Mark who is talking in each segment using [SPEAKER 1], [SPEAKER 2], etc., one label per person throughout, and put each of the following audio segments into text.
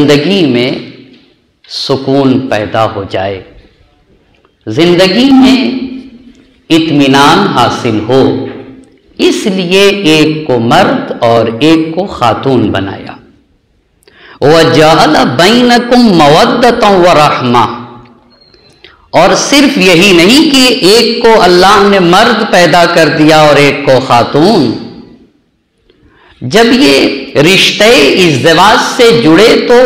[SPEAKER 1] जिंदगी में सुकून पैदा हो जाए, जिंदगी में इत्मीनान हासिल हो, इसलिए एक को मर्द और एक को खातून बनाया। वजअल बैनकुम मवद्दतन व रहमा, और सिर्फ यही नहीं कि एक को अल्लाह ने मर्द पैदा कर दिया और एक को खातून। जब ये रिश्ते इज़्दिवाज से जुड़े तो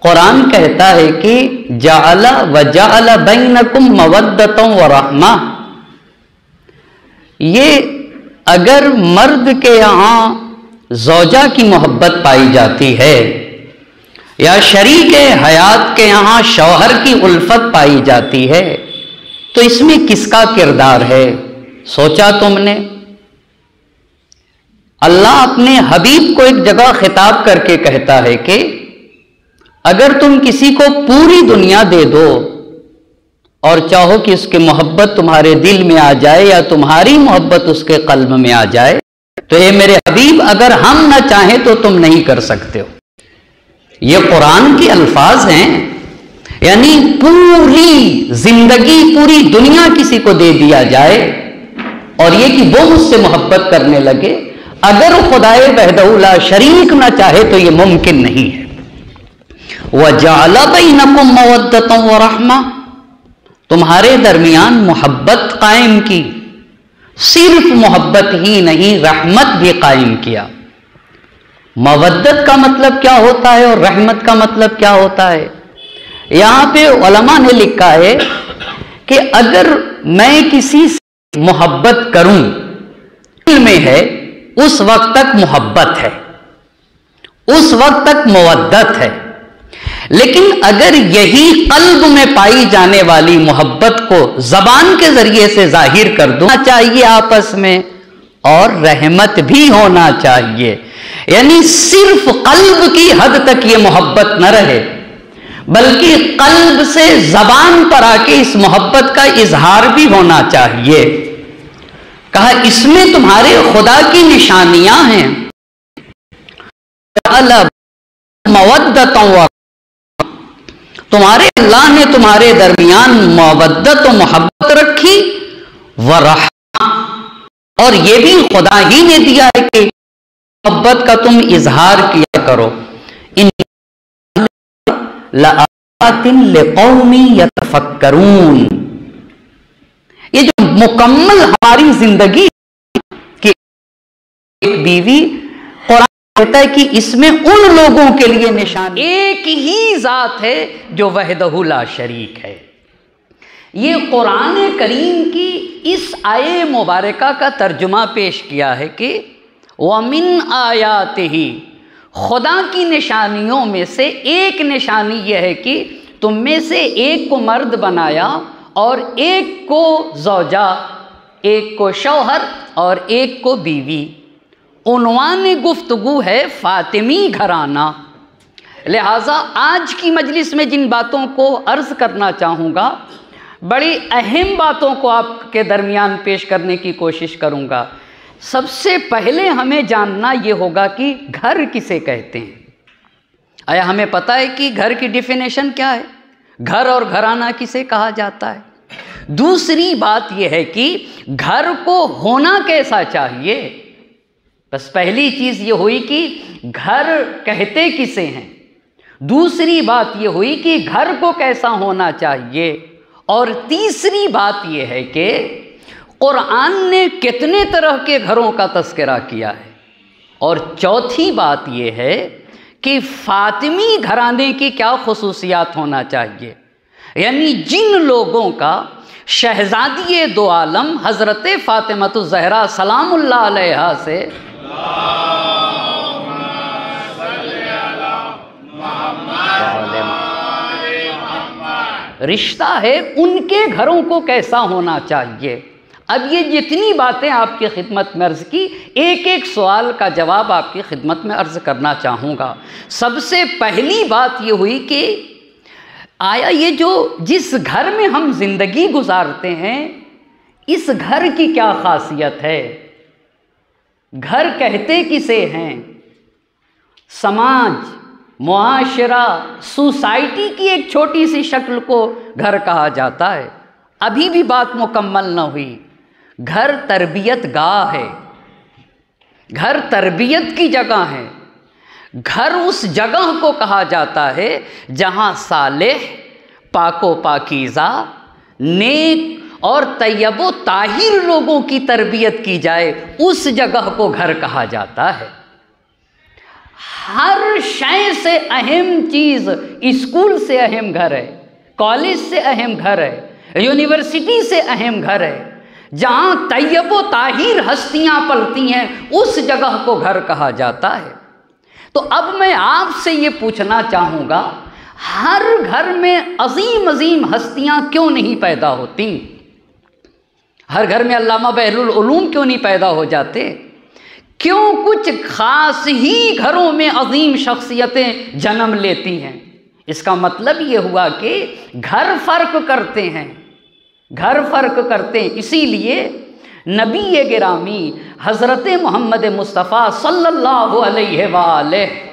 [SPEAKER 1] कुरान कहता है कि जअल वजअल बैनकुम मवद्दतन व रहमा। ये अगर मर्द के यहाँ ज़ौजा की मोहब्बत पाई जाती है या शरीक हयात के यहाँ शौहर की उल्फत पाई जाती है, तो इसमें किसका किरदार है? सोचा तुमने? अल्लाह अपने हबीब को एक जगह खिताब करके कहता है कि अगर तुम किसी को पूरी दुनिया दे दो और चाहो कि उसकी मोहब्बत तुम्हारे दिल में आ जाए या तुम्हारी मोहब्बत उसके कल्ब में आ जाए, तो ये मेरे हबीब अगर हम ना चाहें तो तुम नहीं कर सकते हो। ये कुरान के अल्फाज हैं। यानी पूरी जिंदगी, पूरी दुनिया किसी को दे दिया जाए और ये कि वो मुझसे मोहब्बत करने लगे, अगर खुदाए वहदहू ला शरीक ना चाहे तो ये मुमकिन नहीं है। वजअल बैनकुम मवद्दतन व रहमा, तुम्हारे दरमियान मोहब्बत कायम की, सिर्फ मोहब्बत ही नहीं रहमत भी कायम किया। मवद्दत का मतलब क्या होता है और रहमत का मतलब क्या होता है? यहां पे उलमा ने लिखा है कि अगर मैं किसी से मोहब्बत करूं, दिल में है, उस वक्त तक मोहब्बत है, उस वक्त तक मवद्दत है। लेकिन अगर यही कल्ब में पाई जाने वाली मोहब्बत को जबान के जरिए से जाहिर कर दूं, चाहिए आपस में, और रहमत भी होना चाहिए। यानी सिर्फ कल्ब की हद तक ये मोहब्बत न रहे, बल्कि कल्ब से जबान पर आके इस मोहब्बत का इजहार भी होना चाहिए। कहा इसमें तुम्हारे खुदा की निशानियां हैं। मवद्दतन व, तुम्हारे अल्लाह ने तुम्हारे दरमियान मवद्दत और मोहब्बत रखी, व रहमा, और ये भी खुदा ही ने दिया है कि मोहब्बत का तुम इजहार किया करो। इन लआतिन लिकौमी यतफक्करून, ये जो मुकम्मल हमारी जिंदगी की एक बीवी, कुरान कहता है कि इसमें उन लोगों के लिए निशान, एक ही जात है जो वहदहू ला शरीक है। ये कुरान करीम की इस आये मुबारका का तर्जुमा पेश किया है कि वमिन आयातिही, खुदा की निशानियों में से एक निशानी यह है कि तुम में से एक को मर्द बनाया और एक को ज़ौजा, एक को शौहर और एक को बीवी। उन्वान गुफ्तगू है फातिमी घराना। लिहाजा आज की मजलिस में जिन बातों को अर्ज़ करना चाहूँगा, बड़ी अहम बातों को आपके दरमियान पेश करने की कोशिश करूँगा। सबसे पहले हमें जानना ये होगा कि घर किसे कहते हैं। आया हमें पता है कि घर की डिफिनेशन क्या है? घर और घराना किसे कहा जाता है? दूसरी बात यह है कि घर को होना कैसा चाहिए। बस पहली चीज़ ये हुई कि घर कहते किसे हैं। दूसरी बात ये हुई कि घर को कैसा होना चाहिए। और तीसरी बात यह है कि कुरान ने कितने तरह के घरों का तज़किरा किया है। और चौथी बात यह है कि फातिमी घराने की क्या खुसूसियात होना चाहिए। यानी जिन लोगों का शहजादी दो आलम हज़रत फ़ातिमतुज़ ज़हरा सलामुल्लाह अलैहा से रिश्ता है, उनके घरों को कैसा होना चाहिए। अब ये जितनी बातें आपकी खिदमत में अर्ज़ की, एक एक सवाल का जवाब आपकी खिदमत में अर्ज़ करना चाहूँगा। सबसे पहली बात ये हुई कि आया ये जो जिस घर में हम जिंदगी गुजारते हैं, इस घर की क्या खासियत है। घर कहते किसे हैं? समाज, मुआशरा, सोसाइटी की एक छोटी सी शक्ल को घर कहा जाता है। अभी भी बात मुकम्मल न हुई। घर तरबियत गाह है, घर तरबियत की जगह है। घर उस जगह को कहा जाता है जहाँ सालेह, पाको पाकीज़ा, नेक और तैयबो ताहिर लोगों की तरबियत की जाए, उस जगह को घर कहा जाता है। हर शय से अहम चीज़ स्कूल से अहम घर है, कॉलेज से अहम घर है, यूनिवर्सिटी से अहम घर है। जहाँ तैयबो ताहिर हस्तियाँ पलती हैं, उस जगह को घर कहा जाता है। तो अब मैं आपसे ये पूछना चाहूँगा, हर घर में अजीम अजीम हस्तियाँ क्यों नहीं पैदा होती? हर घर में अल्लामा बहरुल उलूम क्यों नहीं पैदा हो जाते? क्यों कुछ खास ही घरों में अजीम शख्सियतें जन्म लेती हैं? इसका मतलब ये हुआ कि घर फ़र्क करते हैं, घर फ़र्क करते हैं। इसीलिए नबी गिरामी हज़रत मोहम्मद मुस्तफ़ा सल्लल्लाहु अलैहि वसल्लम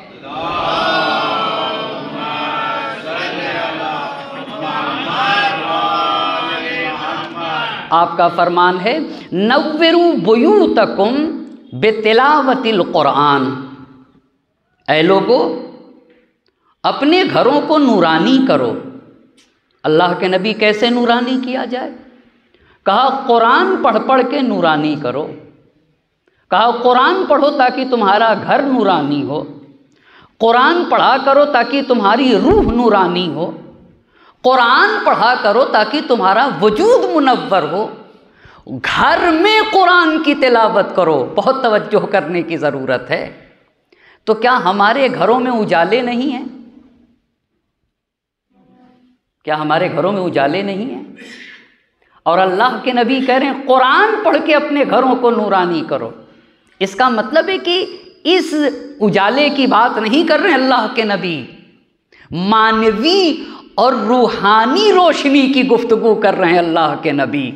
[SPEAKER 1] आपका फरमान है, नव्विरू बुयूतकुम बितिलावतिल कुरान। ऐ लोगो, अपने घरों को नूरानी करो। अल्लाह के नबी कैसे नूरानी किया जाए? कहा कुरान पढ़ पढ़ के नूरानी करो। कहा कुरान पढ़ो ताकि तुम्हारा घर नूरानी हो, कुरान पढ़ा करो ताकि तुम्हारी रूह नूरानी हो, कुरान पढ़ा करो ताकि तुम्हारा वजूद मुनव्वर हो। घर में कुरान की तिलावत करो। बहुत तवज्जो करने की ज़रूरत है। तो क्या हमारे घरों में उजाले नहीं हैं? क्या हमारे घरों में उजाले नहीं हैं? और अल्लाह के नबी कह रहे हैं कुरान पढ़ के अपने घरों को नूरानी करो। इसका मतलब है कि इस उजाले की बात नहीं कर रहे हैं अल्लाह के नबी, मानवी और रूहानी रोशनी की गुफ्तगू कर रहे हैं अल्लाह के नबी।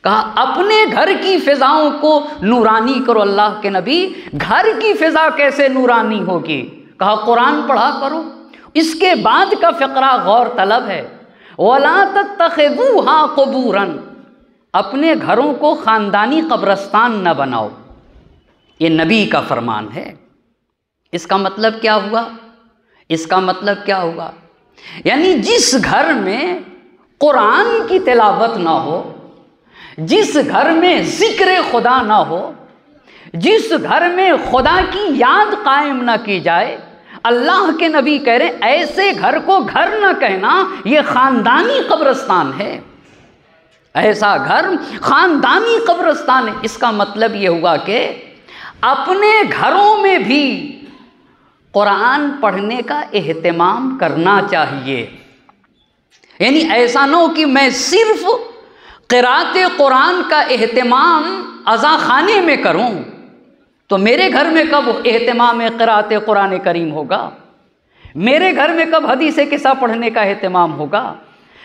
[SPEAKER 1] कहा अपने घर की फ़िज़ाओं को नूरानी करो। अल्लाह के नबी, घर की फ़िज़ा कैसे नूरानी होगी? कहा कुरान पढ़ा करो। इसके बाद का फ़िक्रा गौर तलब है, वला तत्तखिज़ूहा क़ुबूरन, अपने घरों को ख़ानदानी कब्रस्तान न बनाओ। ये नबी का फरमान है। इसका मतलब क्या हुआ? इसका मतलब क्या हुआ? यानी जिस घर में कुरान की तिलावत ना हो, जिस घर में ज़िक्र खुदा ना हो, जिस घर में खुदा की याद कायम ना की जाए, अल्लाह के नबी कह रहे ऐसे घर को घर ना कहना, ये ख़ानदानी कब्रस्तान है। ऐसा घर ख़ानदानी कब्रस्तान है। इसका मतलब ये हुआ कि अपने घरों में भी कुरान पढ़ने का एहतिमाम करना चाहिए। यानी ऐसा ना हो कि मैं सिर्फ क़िराअत कुरान का एहतिमाम अज़ा खाने में करूं, तो मेरे घर में कब एहतिमाम क़िराअत कुरान करीम होगा? मेरे घर में कब हदीस किस्सा पढ़ने का एहतिमाम होगा?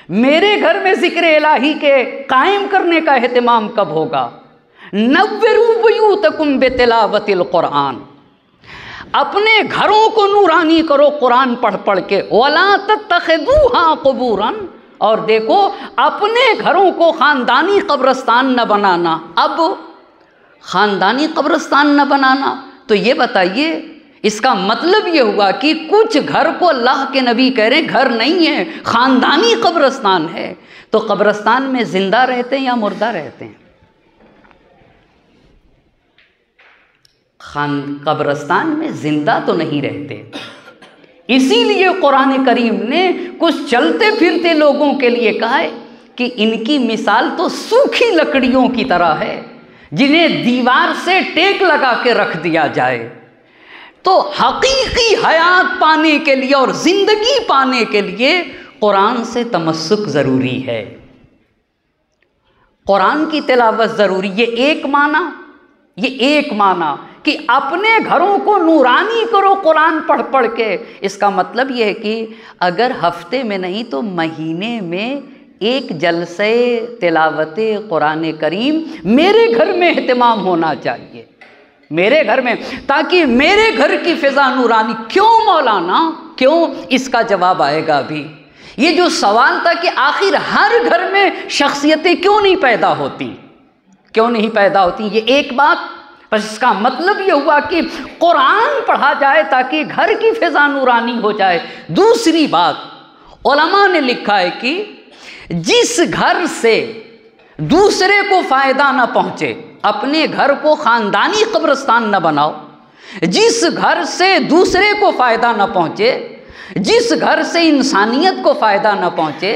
[SPEAKER 1] मेरे घर में ज़िक्र इलाही के कायम करने का एहतिमाम कब होगा? नव्विरू बुयूतकुम बितिलावतिल कुरान, अपने घरों को नूरानी करो कुरान पढ़ पढ़ के। वला तत्तखिज़ूहा क़ुबूरन, और देखो अपने घरों को ख़ानदानी कब्रस्तान न बनाना। अब ख़ानदानी कब्रस्तान न बनाना, तो ये बताइए इसका मतलब ये हुआ कि कुछ घर को अल्लाह के नबी कह रहे हैं घर नहीं है, ख़ानदानी कब्रस्तान है। तो कब्रस्तान में ज़िंदा रहते हैं या मुर्दा रहते हैं? कब्रस्तान में ज़िंदा तो नहीं रहते। इसीलिए कुरान करीम ने कुछ चलते फिरते लोगों के लिए कहा है कि इनकी मिसाल तो सूखी लकड़ियों की तरह है, जिन्हें दीवार से टेक लगा के रख दिया जाए। तो हकीकी हयात पाने के लिए और ज़िंदगी पाने के लिए कुरान से तमस्सुक ज़रूरी है, कुरान की तिलावत ज़रूरी। ये एक माना कि अपने घरों को नूरानी करो कुरान पढ़ पढ़ के। इसका मतलब यह है कि अगर हफ्ते में नहीं तो महीने में एक जलसे तिलावत कुरान करीम मेरे घर में एहतिमाम होना चाहिए, मेरे घर में, ताकि मेरे घर की फ़िज़ा नूरानी। क्यों मौलाना, क्यों, इसका जवाब आएगा अभी। ये जो सवाल था कि आखिर हर घर में शख्सियतें क्यों नहीं पैदा होती, क्यों नहीं पैदा होती, ये एक बात। बस इसका मतलब ये हुआ कि कुरान पढ़ा जाए ताकि घर की फिजा नूरानी हो जाए। दूसरी बात, उलमा ने लिखा है कि जिस घर से दूसरे को फ़ायदा न पहुँचे, अपने घर को ख़ानदानी कब्रिस्तान न बनाओ। जिस घर से दूसरे को फ़ायदा न पहुँचे, जिस घर से इंसानियत को फ़ायदा न पहुँचे,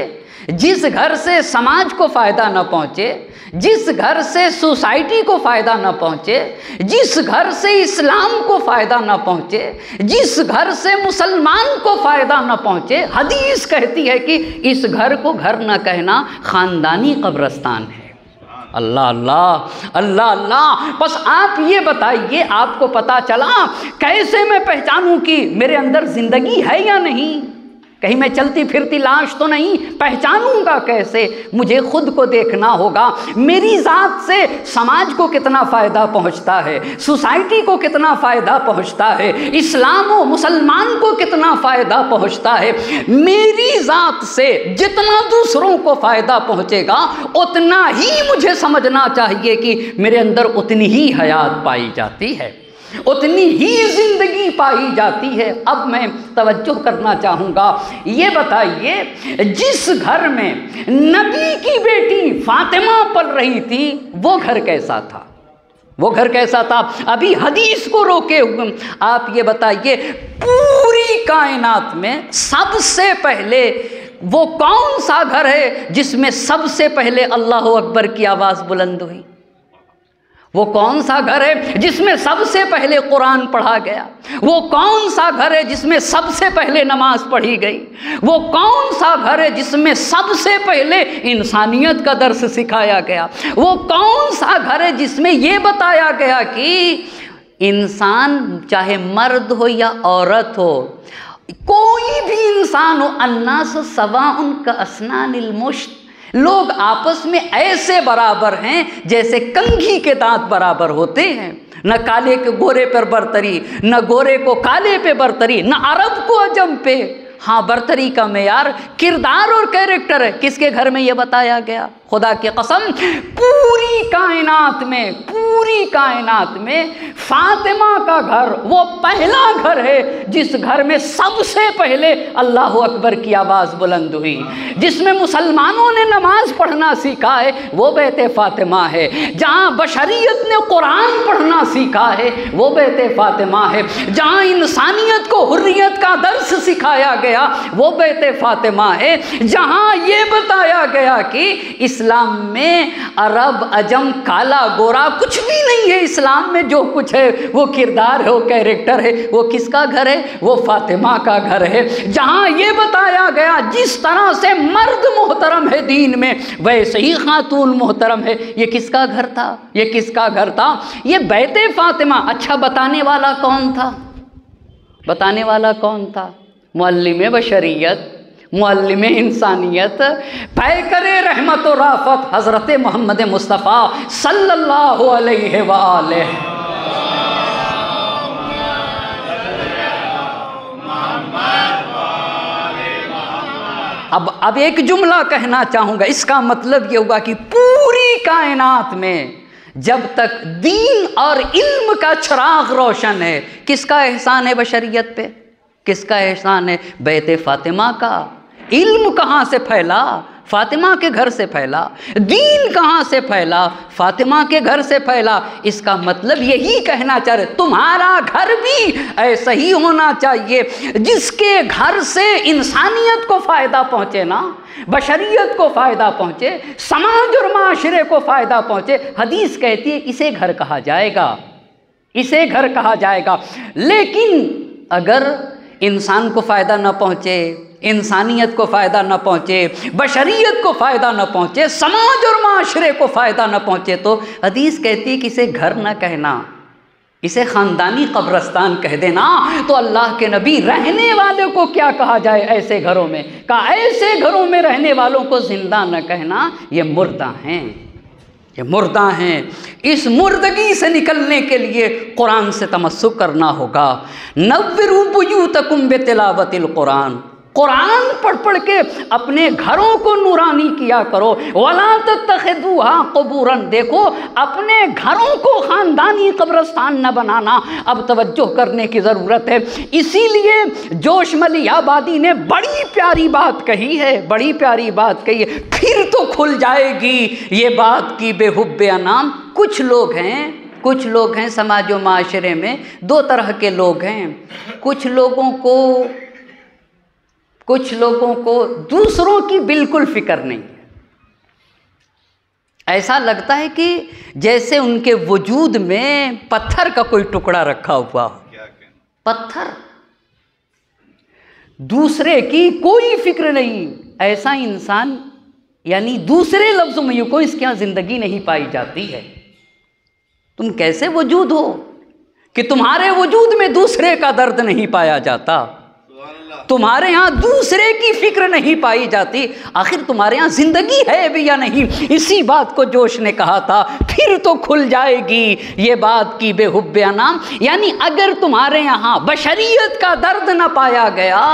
[SPEAKER 1] जिस घर से समाज को फ़ायदा न पहुँचे, जिस घर से सोसाइटी को फ़ायदा न पहुँचे, जिस घर से इस्लाम को फ़ायदा न पहुँचे, जिस घर से मुसलमान को फ़ायदा न पहुँचे, हदीस कहती है कि इस घर को घर न कहना ख़ानदानी कब्रिस्तान है। अल्लाह अल्लाह अल्लाह अल्लाह। बस आप ये बताइए, आपको पता चला कैसे मैं पहचानूं कि मेरे अंदर ज़िंदगी है या नहीं? कहीं मैं चलती फिरती लाश तो नहीं, पहचानूंगा कैसे? मुझे खुद को देखना होगा, मेरी ज़ात से समाज को कितना फ़ायदा पहुंचता है, सोसाइटी को कितना फ़ायदा पहुंचता है, इस्लाम और मुसलमान को कितना फ़ायदा पहुंचता है। मेरी ज़ात से जितना दूसरों को फ़ायदा पहुंचेगा उतना ही मुझे समझना चाहिए कि मेरे अंदर उतनी ही हयात पाई जाती है, उतनी ही जिंदगी पाई जाती है। अब मैं तवज्जो करना चाहूँगा, ये बताइए जिस घर में नबी की बेटी फातिमा पल रही थी वो घर कैसा था? वो घर कैसा था? अभी हदीस को रोके हुए आप ये बताइए, पूरी कायनात में सबसे पहले वो कौन सा घर है जिसमें सबसे पहले अल्लाह अकबर की आवाज़ बुलंद हुई? वो कौन सा घर है जिसमें सबसे पहले कुरान पढ़ा गया? वो कौन सा घर है जिसमें सबसे पहले नमाज पढ़ी गई? वो कौन सा घर है जिसमें सबसे पहले इंसानियत का दर्स सिखाया गया? वो कौन सा घर है जिसमें ये बताया गया कि इंसान चाहे मर्द हो या औरत हो, कोई भी इंसान हो, अन्नास सवाउन का अस्नानिल मुश्त, लोग आपस में ऐसे बराबर हैं जैसे कंघी के दांत बराबर होते हैं। न काले के गोरे पर बरतरी, न गोरे को काले पे बरतरी, न अरब को अजम पे। हाँ, बरतरी का मेयार किरदार और कैरेक्टर है। किसके घर में ये बताया गया? खुदा की कसम, पूरी कायनात में फातिमा का घर वो पहला घर है जिस घर में सबसे पहले अल्लाह अकबर की आवाज़ बुलंद हुई, जिसमें मुसलमानों ने नमाज पढ़ना सीखा है, वो बैत फातिमा है। जहाँ बशरियत ने कुरान पढ़ना सीखा है, वो बैत फातिमा है। जहाँ इंसानियत को हुर्रियत का दर्स सिखाया गया, वो बैत फातिमा है। जहाँ ये बताया गया कि इस्लाम में अरब अजम काला गोरा कुछ भी नहीं है, इस्लाम में जो कुछ है वो किरदार है, वो कैरेक्टर है, वो किसका घर है? वो फातिमा का घर है। जहाँ ये बताया गया जिस तरह से मर्द मोहतरम है दीन में, वैसे ही खातून मोहतरम है, ये किसका घर था? ये किसका घर था? ये बैते फातिमा। अच्छा, बताने वाला कौन था? बताने वाला कौन था? मुअल्लिम बशरियत, मुअल्लिम इंसानियत, पैकरे रहमत और राफत हज़रत मोहम्मद मुस्तफ़ा सल्लल्लाहु अलैहि वआलैहि। अब एक जुमला कहना चाहूँगा, इसका मतलब ये हुआ कि पूरी कायनात में जब तक दीन और इल्म का चिराग रोशन है, किसका एहसान है बशरियत पे? किसका एहसान है? बैत फातिमा का। इल्म कहाँ से फैला? फातिमा के घर से फैला। दीन कहाँ से फैला? फातिमा के घर से फैला। इसका मतलब यही कहना चाह रहे, तुम्हारा घर भी ऐसा ही होना चाहिए जिसके घर से इंसानियत को फ़ायदा पहुँचे ना, बशरियत को फ़ायदा पहुँचे, समाज और माशरे को फ़ायदा पहुँचे। हदीस कहती है इसे घर कहा जाएगा, इसे घर कहा जाएगा। लेकिन अगर इंसान को फ़ायदा न पहुँचे, इंसानियत को फ़ायदा न पहुँचे, बशरियत को फ़ायदा न पहुँचे, समाज और माशरे को फ़ायदा न पहुँचे, तो हदीस कहती है कि इसे घर न कहना, इसे ख़ानदानी कब्रिस्तान कह देना। तो अल्लाह के नबी रहने वाले को क्या कहा जाए ऐसे घरों में? कहा ऐसे घरों में रहने वालों को ज़िंदा न कहना, ये मुर्दा हैं, ये मुर्दा हैं। इस मुर्दगी से निकलने के लिए कुरान से तमस्सुक करना होगा। नव्विरू बुयूतकुम बितिलावतिल कुरान, कुरान पढ़ पढ़ के अपने घरों को नूरानी किया करो। वला तत्तखिदूहा क़ुबूरन, देखो अपने घरों को ख़ानदानी कब्रस्तान न बनाना, अब तवज्जो करने की ज़रूरत है। इसीलिए जोशमलियाबादी ने बड़ी प्यारी बात कही है, बड़ी प्यारी बात कही है, फिर तो खुल जाएगी ये बात की बेहुब्बे अनाम। कुछ लोग हैं समाज व माशरे में, दो तरह के लोग हैं। कुछ लोगों को दूसरों की बिल्कुल फिक्र नहीं है। ऐसा लगता है कि जैसे उनके वजूद में पत्थर का कोई टुकड़ा रखा हुआ हो। पत्थर, दूसरे की कोई फिक्र नहीं। ऐसा इंसान यानी दूसरे लफ्ज़ों में यूँ को इसके यहाँ ज़िंदगी नहीं पाई जाती है। तुम कैसे वजूद हो कि तुम्हारे वजूद में दूसरे का दर्द नहीं पाया जाता, तुम्हारे यहाँ दूसरे की फिक्र नहीं पाई जाती। आखिर तुम्हारे यहाँ ज़िंदगी है भी या नहीं? इसी बात को जोश ने कहा था, फिर तो खुल जाएगी ये बात की बेहुब्बे अनाम। यानी अगर तुम्हारे यहाँ बशरियत का दर्द न पाया गया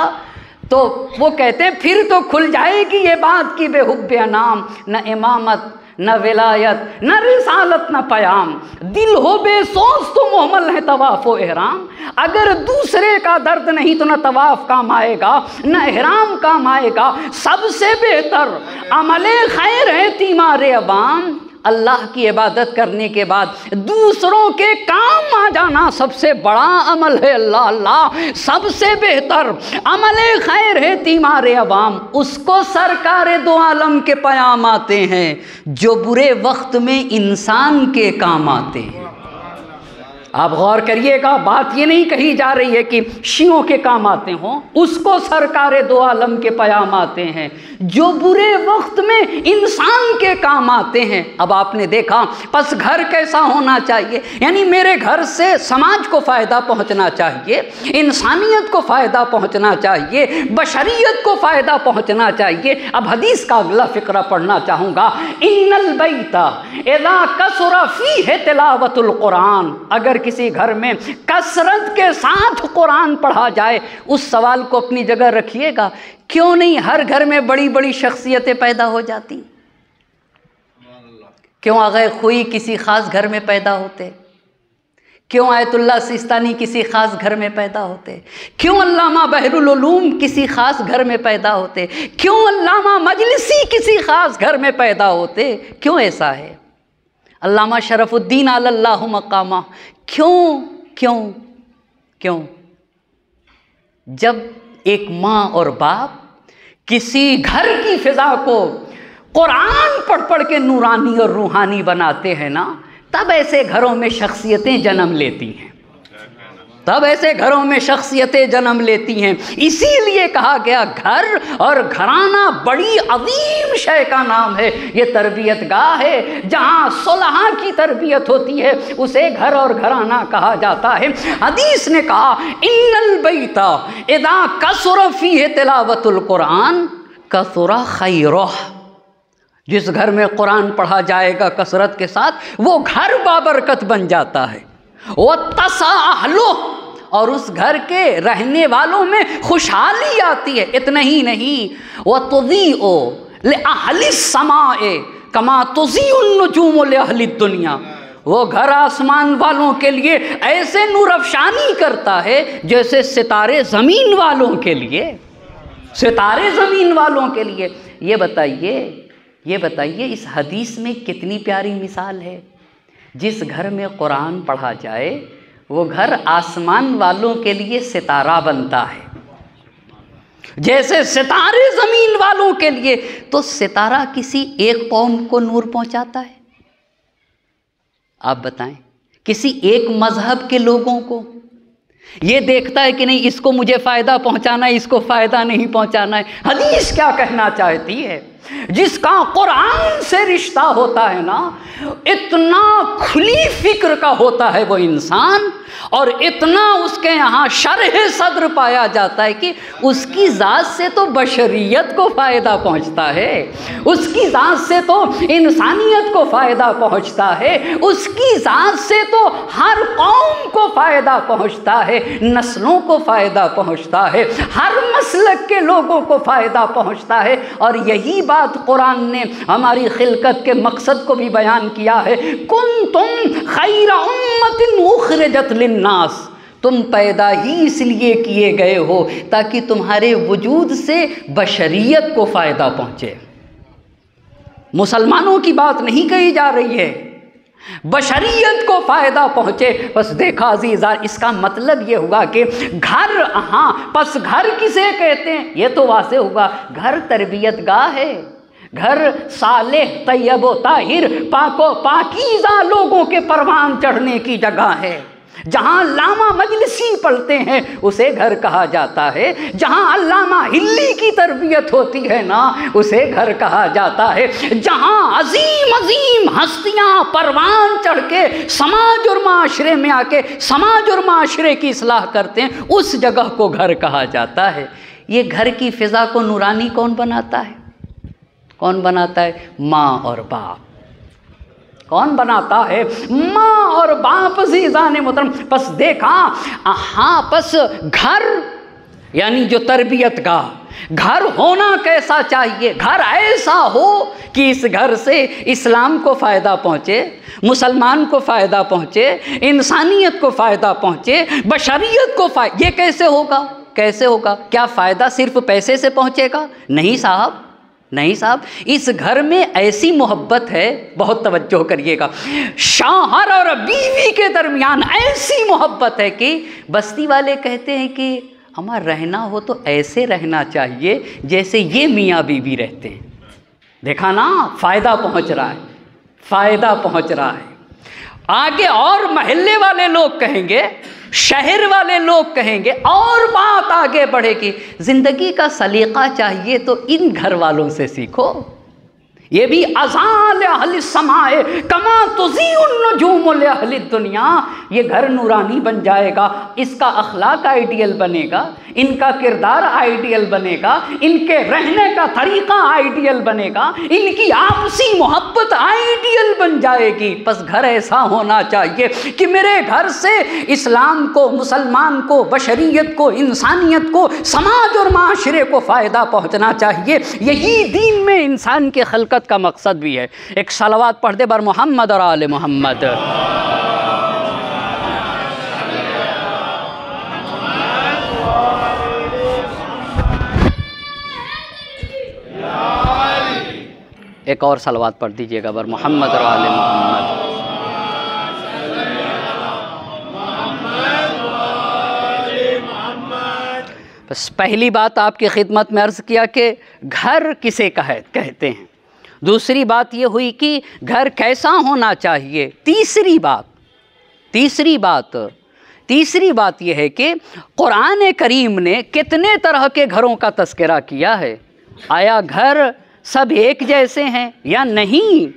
[SPEAKER 1] तो वो कहते हैं फिर तो खुल जाएगी ये बात की बेहुब्बे अनाम। न इमामत, न विलायत, न रिसालत, न पयाम, दिल हो बेसोच तो मोहमल है तवाफ़ व एहराम। अगर दूसरे का दर्द नहीं तो न तवाफ़ काम आएगा न एहराम काम आएगा। सबसे बेहतर अमले खैर है तीमारे अवाम, अल्लाह की इबादत करने के बाद दूसरों के काम आ जाना सबसे बड़ा अमल है। अल्लाह अल्लाह, सबसे बेहतर अमल खैर है तीमारे अवाम, उसको सरकार दो आलम के पयाम आते हैं जो बुरे वक्त में इंसान के काम आते हैं। आप गौर करिएगा, बात ये नहीं कही जा रही है कि शियों के काम आते हों, उसको सरकार दो आलम के पयाम आते हैं जो बुरे वक्त में इंसान के काम आते हैं। अब आपने देखा, बस घर कैसा होना चाहिए, यानी मेरे घर से समाज को फ़ायदा पहुंचना चाहिए, इंसानियत को फ़ायदा पहुंचना चाहिए, बशरियत को फ़ायदा पहुंचना चाहिए। अब हदीस का अगला फ़िक्रा पढ़ना चाहूँगा। इन्नल बैता इज़ा कसुरा फ़ीहि तिलावतुल कुरान, अगर किसी घर में कसरत के साथ कुरान पढ़ा जाए, उस सवाल को अपनी जगह रखिएगा, क्यों नहीं हर घर में बड़ी बड़ी शख्सियतें पैदा हो जाती? क्यों आगे खुई किसी ख़ास घर में पैदा होते? क्यों आयतुल्लाह सिस्तानी किसी ख़ास घर में पैदा होते? क्यों अल्लामा बहरुल उलूम किसी ख़ास घर में पैदा होते? क्यों अल्लामा मजलिसी किसी ख़ास घर में पैदा होते? क्यों ऐसा है? अल्लामा शरफुद्दीन अल्लाहु मकामा, क्यों क्यों क्यों? जब एक माँ और बाप किसी घर की फ़िज़ा को कुरान पढ़ पढ़ के नूरानी और रूहानी बनाते हैं ना, तब ऐसे घरों में शख्सियतें जन्म लेती हैं, तब ऐसे घरों में शख्सियतें जन्म लेती हैं। इसीलिए कहा गया घर और घराना बड़ी अजीम शय का नाम है। ये तरबियत गाह है, जहाँ सुलह की तरबियत होती है उसे घर और घराना कहा जाता है। हदीस ने कहा, इन्नल बैता इज़ा कसुरा फ़ीहि तिलावतुल कुरान कसुरा खैरुह, जिस घर में कुरान पढ़ा जाएगा कसरत के साथ, वो घर बाबरकत बन जाता है। वो तसाहलो, और उस घर के रहने वालों में खुशहाली आती है। इतना ही नहीं, वो तुज़ीओ लिअहलि समाए कमा तुज़ीउन नुजूम लिअहलि दुनिया, वो घर आसमान वालों के लिए ऐसे नूरअफ़शानी करता है जैसे सितारे ज़मीन वालों के लिए, सितारे ज़मीन वालों के लिए। ये बताइए इस हदीस में कितनी प्यारी मिसाल है। जिस घर में कुरान पढ़ा जाए वो घर आसमान वालों के लिए सितारा बनता है, जैसे सितारे ज़मीन वालों के लिए। तो सितारा किसी एक कौम को नूर पहुंचाता है, आप बताएं, किसी एक मज़हब के लोगों को ये देखता है कि नहीं इसको मुझे फ़ायदा पहुंचाना है, इसको फ़ायदा नहीं पहुंचाना है। हदीस क्या कहना चाहती है? जिसका कुरान से रिश्ता होता है ना, इतना खुली फिक्र का होता है वो इंसान, और इतना उसके यहाँ शरह सद्र पाया जाता है कि उसकी ज़ात से तो बशरियत को फ़ायदा पहुँचता है, उसकी ज़ात से तो इंसानियत को फ़ायदा पहुँचता है, उसकी ज़ात से तो हर कौम को फ़ायदा पहुँचता है, नस्लों को फ़ायदा पहुँचता है, हर मसलक के लोगों को फ़ायदा पहुँचता है। और यही बात कुरान ने हमारी खिलकत के मकसद को भी बयान किया है, कुंतुम खैरा उम्मतिन उखरिजत लिन्नास, तुम पैदा ही इसलिए किए गए हो ताकि तुम्हारे वजूद से बशरियत को फ़ायदा पहुँचे। मुसलमानों की बात नहीं कही जा रही है, बशरियत को फ़ायदा पहुँचे। बस देखा अज़ीज़ा, इसका मतलब ये हुआ कि घर, हाँ, बस घर किसे कहते हैं ये तो वाज़ेह हुआ, घर तरबियत गाह है, घर सालेह तैयब व ताहिर पाको पाकीज़ा लोगों के परवान चढ़ने की जगह है। जहाँ लामा मजलिसी पढ़ते हैं उसे घर कहा जाता है, जहाँ अल्लामा हिल्ली की तरबियत होती है ना उसे घर कहा जाता है, जहाँ अजीम अजीम हस्तियाँ परवान चढ़ के समाज और माशरे में आके समाज और माशरे की इस्लाह करते हैं उस जगह को घर कहा जाता है। ये घर की फ़िज़ा को नूरानी कौन बनाता है? कौन बनाता है? माँ और बाप। कौन बनाता है? माँ और बाप। अज़ीज़ान मोहतरम, बस देखा, हाँ, बस घर यानी जो तरबियत गाह, घर होना कैसा चाहिए? घर ऐसा हो कि इस घर से इस्लाम को फ़ायदा पहुँचे, मुसलमान को फ़ायदा पहुँचे, इंसानियत को फ़ायदा पहुँचे, बशरियत को फ़ायदा। ये कैसे होगा? कैसे होगा? क्या फ़ायदा सिर्फ पैसे से पहुँचेगा? नहीं साहब, नहीं साहब, इस घर में ऐसी मोहब्बत है, बहुत तवज्जो करिएगा, शौहर और बीवी के दरमियान ऐसी मोहब्बत है कि बस्ती वाले कहते हैं कि हमारा रहना हो तो ऐसे रहना चाहिए जैसे ये मियाँ बीवी रहते हैं। देखा ना, फ़ायदा पहुँच रहा है, फ़ायदा पहुँच रहा है। आगे और महल्ले वाले लोग कहेंगे, शहर वाले लोग कहेंगे, और बात आगे बढ़ेगी। ज़िंदगी का सलीक़ा चाहिए तो इन घर वालों से सीखो। ये भी अज़ाल अहल समाए कमा तुज़ीउन नुजूम ले अहल दुनिया। ये घर नूरानी बन जाएगा, इसका अखलाक आइडियल बनेगा, इनका किरदार आइडियल बनेगा, इनके रहने का तरीक़ा आइडियल बनेगा, इनकी आपसी मोहब्बत आइडियल बन जाएगी। बस घर ऐसा होना चाहिए कि मेरे घर से इस्लाम को, मुसलमान को, बशरियत को, इंसानियत को, समाज और माशरे को फ़ायदा पहुँचना चाहिए। यही दीन में इंसान के खलकत का मकसद भी है। एक सलावत पढ़ दे बर मोहम्मद और आले मोहम्मद। एक और सलावत पढ़ दीजिएगा बर मोहम्मद और आले मोहम्मद। बस पहली बात आपकी खिदमत में अर्ज़ किया कि घर किसे कहते हैं। दूसरी बात ये हुई कि घर कैसा होना चाहिए। तीसरी बात यह है कि कुरान करीम ने कितने तरह के घरों का तज़किरा किया है। आया घर सब एक जैसे हैं या नहीं?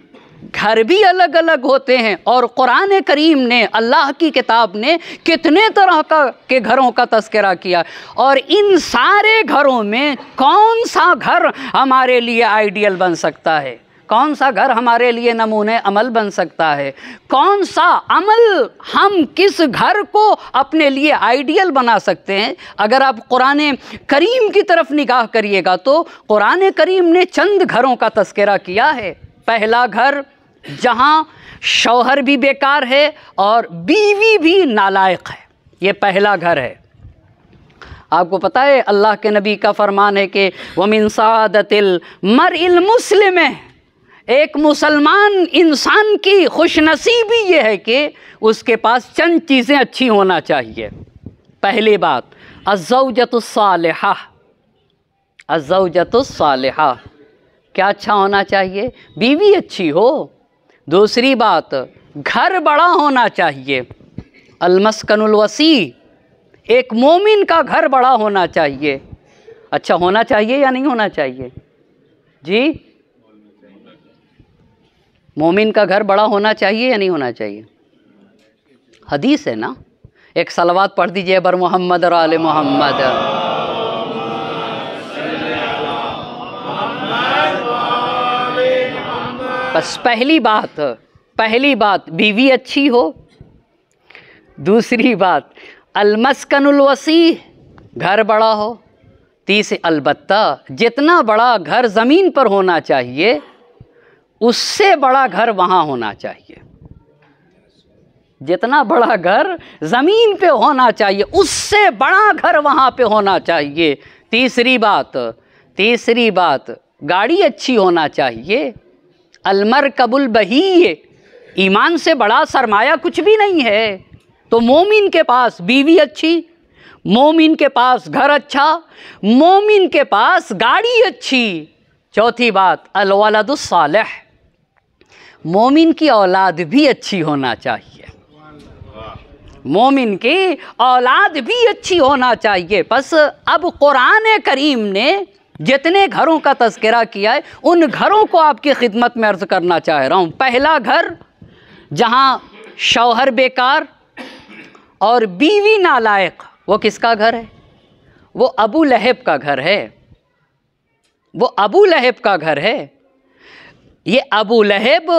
[SPEAKER 1] घर भी अलग अलग होते हैं। और कुरान करीम ने, अल्लाह की किताब ने कितने तरह के घरों का तज़किरा किया। और इन सारे घरों में कौन सा घर हमारे लिए आइडियल बन सकता है? कौन सा घर हमारे लिए नमूने अमल बन सकता है? कौन सा अमल, हम किस घर को अपने लिए आइडियल बना सकते हैं? अगर आप कुरान करीम की तरफ निगाह करिएगा तो कुरान करीम ने चंद घरों का तज़किरा किया है। पहला घर जहाँ शौहर भी बेकार है और बीवी भी नालायक है, ये पहला घर है। आपको पता है अल्लाह के नबी का फरमान है कि वमिन सादतिल मरइल मुस्लिम, एक मुसलमान इंसान की खुशनसीबी ये है कि उसके पास चंद चीज़ें अच्छी होना चाहिए। पहली बात अज़्ज़ौजतुस सालिहा, अज़्ज़ौजतुस सालिहा, क्या अच्छा होना चाहिए? बीवी अच्छी हो। दूसरी बात घर बड़ा होना चाहिए, अलमस्कनुल वसी, एक मोमिन का घर बड़ा होना चाहिए। अच्छा होना चाहिए या नहीं होना चाहिए जी? मोमिन का घर बड़ा होना चाहिए या नहीं होना चाहिए? हदीस है ना। एक सलवात पढ़ दीजिए बर मोहम्मद और आले मोहम्मद। बस पहली बात बीवी अच्छी हो। दूसरी बात अलमस्कनुल वसी, घर बड़ा हो। तीसरी अलबत्ता जितना बड़ा घर ज़मीन पर होना चाहिए उससे बड़ा घर वहाँ होना चाहिए। जितना बड़ा घर ज़मीन पे होना चाहिए उससे बड़ा घर वहाँ पे होना चाहिए। तीसरी बात गाड़ी अच्छी होना चाहिए। अलमरकबुल बही, ईमान से बड़ा सरमाया कुछ भी नहीं है। तो मोमिन के पास बीवी अच्छी, मोमिन के पास घर अच्छा, मोमिन के पास गाड़ी अच्छी। चौथी बात अलवलदुस सालिह, मोमिन की औलाद भी अच्छी होना चाहिए। मोमिन की औलाद भी अच्छी होना चाहिए। बस अब कुरान करीम ने जितने घरों का तज़किरा किया है उन घरों को आपकी खिदमत में अर्ज़ करना चाह रहा हूँ। पहला घर जहाँ शौहर बेकार और बीवी नालायक, वो किसका घर है? वो अबू लहब का घर है। वो अबू लहब का घर है। ये अबू लहब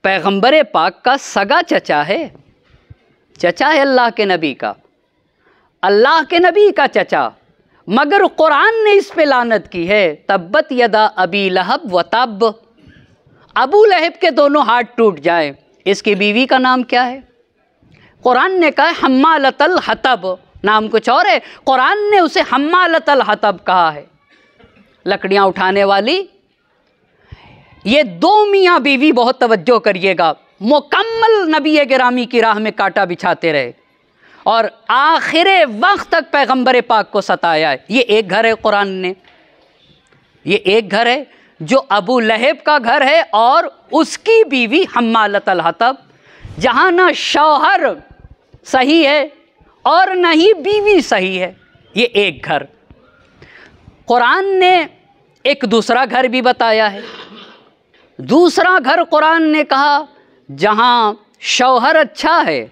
[SPEAKER 1] पैगंबर पाक का सगा चचा है। चचा है अल्लाह के नबी का, अल्लाह के नबी का चचा। मगर कुरान ने इस पे लानत की है, तब्बत यदा अबी लहब व तब, अबू लहब के दोनों हाथ टूट जाए। इसकी बीवी का नाम क्या है? कुरान ने कहा हम्मालतल हतब, नाम कुछ और है, कुरान ने उसे हम्मालतल हतब कहा है, लकड़ियां उठाने वाली। ये दो मियाँ बीवी, बहुत तवज्जो करिएगा, मुकम्मल नबी गिरामी की राह में कांटा बिछाते रहे और आखिर वक्त तक पैगंबर पाक को सताया है। ये एक घर है कुरान ने, ये एक घर है जो अबू लहब का घर है और उसकी बीवी हम्मालतल हतब, जहाँ ना शौहर सही है और न ही बीवी सही है। ये एक घर। कुरान ने एक दूसरा घर भी बताया है। दूसरा घर कुरान ने कहा जहाँ शौहर अच्छा है,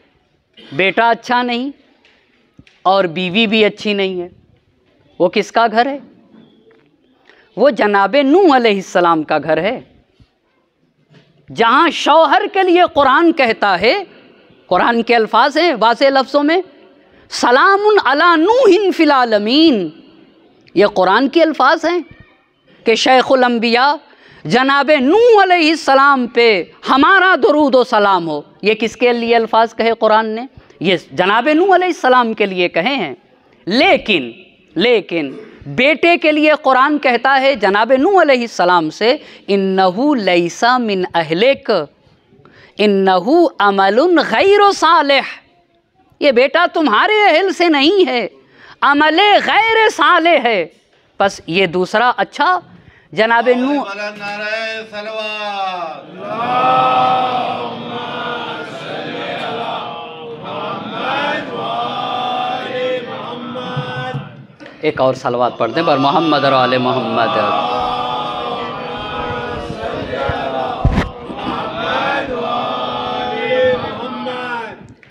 [SPEAKER 1] बेटा अच्छा नहीं और बीवी भी अच्छी नहीं है। वो किसका घर है? वो जनाबे नूह अलैहिस्सलाम का घर है। जहाँ शौहर के लिए कुरान कहता है, कुरान के अल्फाज हैं वाज़े लफ्ज़ों में, सलामुन अला नूहिन फिल आलमीन। ये कुरान के अल्फाज हैं कि शेखुल अंबिया जनाबे नूह अलैहिस्सलाम पे हमारा दुरूद व सलाम हो। ये किसके लिए अल्फाज कहे कुरान ने? ये जनाबे नूह अलैहिस्सलाम के लिए कहे हैं। लेकिन बेटे के लिए कुरान कहता है जनाबे नूह अलैहिस्सलाम से, इन्नहु लैसा मिन अहलिक इन्नहु अमलुन गैर सालिह, ये बेटा तुम्हारे अहल से नहीं है, अमले गैर सालिह है। बस ये दूसरा अच्छा जनाबे नूह, एक और सलवात पढ़ दें बर मोहम्मद और आले मोहम्मद।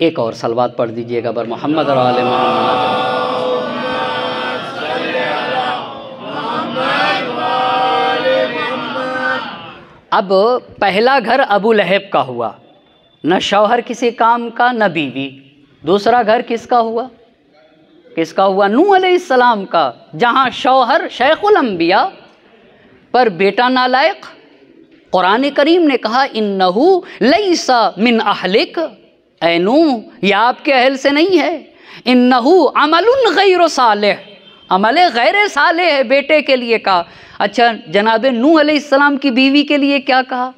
[SPEAKER 1] एक और सलवात पढ़ दीजिएगा बर मोहम्मद और आले मोहम्मद। अब पहला घर अबू लहब का हुआ, न शौहर किसी काम का न बीवी। दूसरा घर किसका हुआ? नूह अलैहिस्सलाम का, जहाँ शौहर शेखुल अंबिया पर बेटा नालायक। कुरान करीम ने कहा इन्नहु लैसा मिन अहलिक, ऐ नूह ये आपके अहल से नहीं है। इन्नहु अमलुन गैर सालिह, अमले गैर सालिह है बेटे के लिए कहा। अच्छा, जनाबे नूह अलैहिस्सलाम की बीवी के लिए क्या कहा?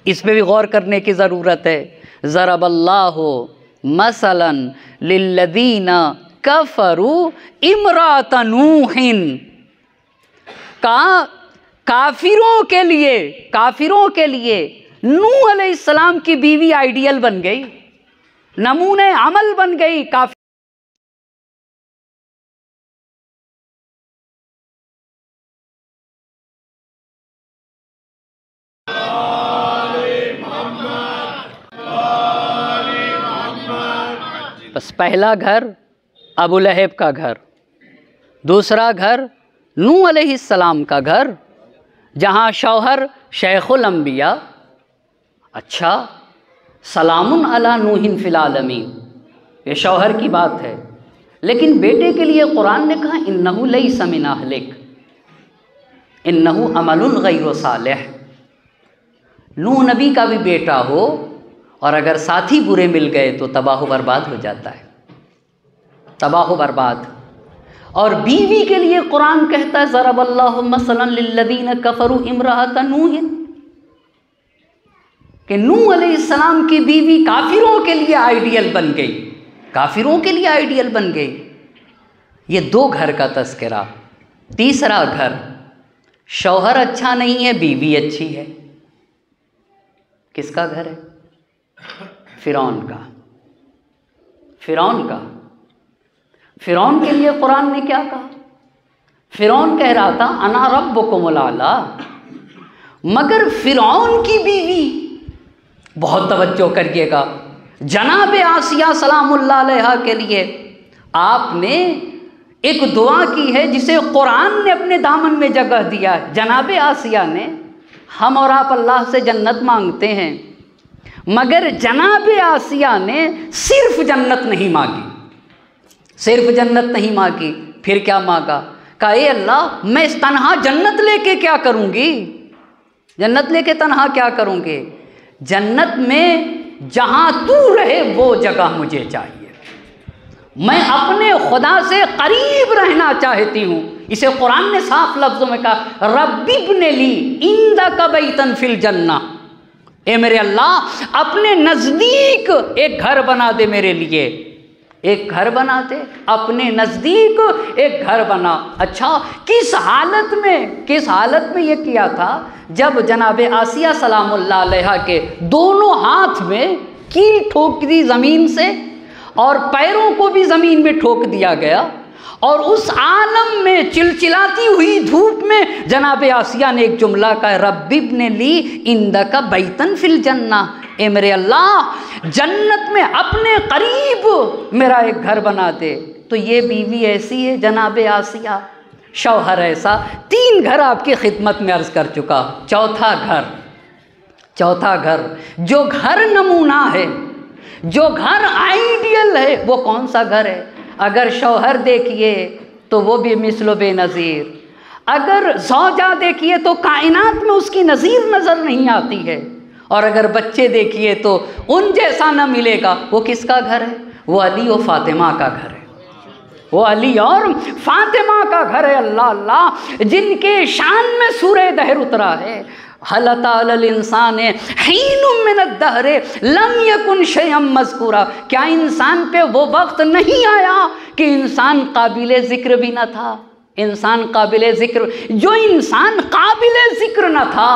[SPEAKER 1] इस पे भी गौर करने की ज़रूरत है। ज़रबल्लाहु मसलन लिल्लज़ीना कफ़रू इमरात नूहिन, काफिरों के लिए नूह अलैहिस्सलाम की बीवी आइडियल बन गई, नमूने अमल बन गई।
[SPEAKER 2] बस पहला घर अबू लहब का घर, दूसरा घर नूह अलैहिस्सलाम का घर, जहाँ शौहर शेखुल अंबिया। अच्छा, सलामुन अला नूहिन फिल आलमीन, ये शौहर की बात है। लेकिन बेटे के लिए कुरान ने कहा इन्नहु लैसा मिन अहलिक इन्नहु अमलुन गैरु सालिह। नूह नबी का भी बेटा हो और अगर साथी बुरे मिल गए तो तबाह बर्बाद हो जाता है, तबाह बर्बाद। और बीवी के लिए कुरान कहता है ज़रबल्लाहु मसलन लिल्लज़ीना कफ़रू इम्रअत नूह, कि नूह अलैहिस्सलाम की बीवी काफिरों के लिए आइडियल बन गई, काफिरों के लिए आइडियल बन गई। ये दो घर का तस्करा। तीसरा घर, शौहर अच्छा नहीं है, बीवी अच्छी है। किसका घर है? फिरौन का। फिरौन का। फिरौन के लिए कुरान ने क्या कहा? फिरौन कह रहा था अना रब्बुकुमुल आला, मगर फिरौन की बीवी, बहुत तवज्जो करिएगा, जनाब आसिया सलामुल्लाह अलैहा के लिए आपने एक दुआ की है जिसे कुरान ने अपने दामन में जगह दिया है। जनाब आसिया ने, हम और आप अल्लाह से जन्नत मांगते हैं, मगर जनाब आसिया ने सिर्फ जन्नत नहीं मांगी, सिर्फ जन्नत नहीं मांगी। फिर क्या मांगा? कहा ए अल्लाह, मैं इस तन्हा जन्नत लेके क्या करूँगी? जन्नत लेके तन्हा क्या करूँगी? जन्नत में जहाँ तू रहे वो जगह मुझे चाहिए। मैं अपने खुदा से करीब रहना चाहती हूँ। इसे कुरान ने साफ लफ्ज़ों में कहा रब्बिब्ने ली इंदका बैतन फिल जन्ना, ए मेरे अल्लाह अपने नज़दीक एक घर बना दे मेरे लिए, एक घर बना दे, अपने नज़दीक एक घर बना। अच्छा, किस हालत में ये किया था? जब जनाब आसिया सलामुल्लाह अलैहा के दोनों हाथ में कील ठोक दी ज़मीन से और पैरों को भी ज़मीन में ठोक दिया गया, और उस आलम में चिलचिलाती हुई धूप में जनाब आसिया ने एक जुमला कहा रब्बिब्ने ली इंदका बैतन फिल जन्ना, ए मेरे अल्लाह जन्नत में अपने करीब मेरा एक घर बना दे। तो ये बीवी ऐसी है जनाब आसिया, शौहर ऐसा। 3 घर आपकी खिदमत में अर्ज़ कर चुका। चौथा घर जो घर नमूना है, जो घर आइडियल है, वो कौन सा घर है? अगर शौहर देखिए तो वो भी मिसलो बेनज़ीर, अगर ज़ौजा देखिए तो कायनात में उसकी नज़ीर नज़र नहीं आती है, और अगर बच्चे देखिए तो उन जैसा न मिलेगा। वो किसका घर है? वो अली और फातिमा का घर है। वो अली और फातिमा का घर है। अल्लाह अल्लाह, जिनके शान में सूरह दहर उतरा है, हल अताल इंसान हीनुम मिनद दहरे लम यकुन शयअम मज़कूरा। क्या इंसान पे वो वक्त नहीं आया कि इंसान काबिले ज़िक्र भी न था? इंसान काबिले ज़िक्र, जो इंसान काबिले ज़िक्र न था,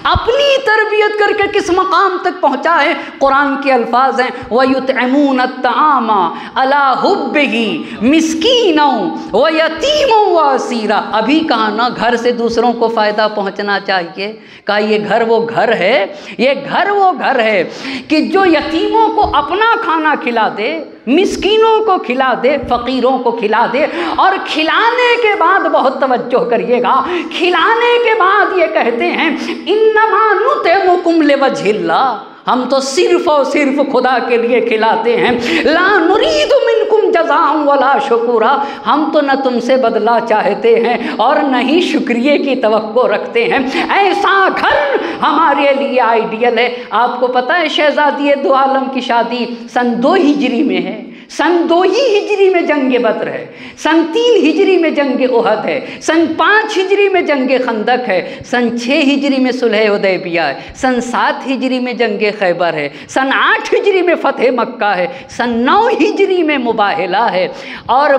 [SPEAKER 2] अपनी तरबियत करके किस मकाम तक पहुँचा है? कुरान के अल्फाज हैं वयुतइमून अत्तआमा अला हुब्बिही मिस्कीना व यतीमा व असीरा। अभी कहा ना घर से दूसरों को फ़ायदा पहुँचना चाहिए। कहा ये घर वो घर है, ये घर वो घर है कि जो यतीमों को अपना खाना खिला दे, मिस्कीनों को खिला दे, फ़कीरों को खिला दे, और खिलाने के बाद बहुत तवज्जो करिएगा, खिलाने के बाद ये कहते हैं इन्नमा नुतिमुकुम लिवजहिल्लाह, हम तो सिर्फ़ और सिर्फ खुदा के लिए खिलाते हैं। ला नुरीदु मिनकुम जज़ाअन वला शुकुरा, हम तो न तुमसे बदला चाहते हैं और न ही शुक्रिया की तवक्को रखते हैं। ऐसा घर हमारे लिए आइडियल है। आपको पता है शहज़ादी दो आलम की शादी सन 2 हिजरी में है। सन 2 ही हिजरी में जंग बद्र है, सन 3 हिजरी में जंग उहद है, सन 5 हिजरी में जंग खंदक है, सन 6 हिजरी में सुलह हुदैबिया है, सन 7 हिजरी में जंग खैबर है, सन 8 हिजरी में फ़तह मक्का है, सन 9 हिजरी में मुबाहिला है, और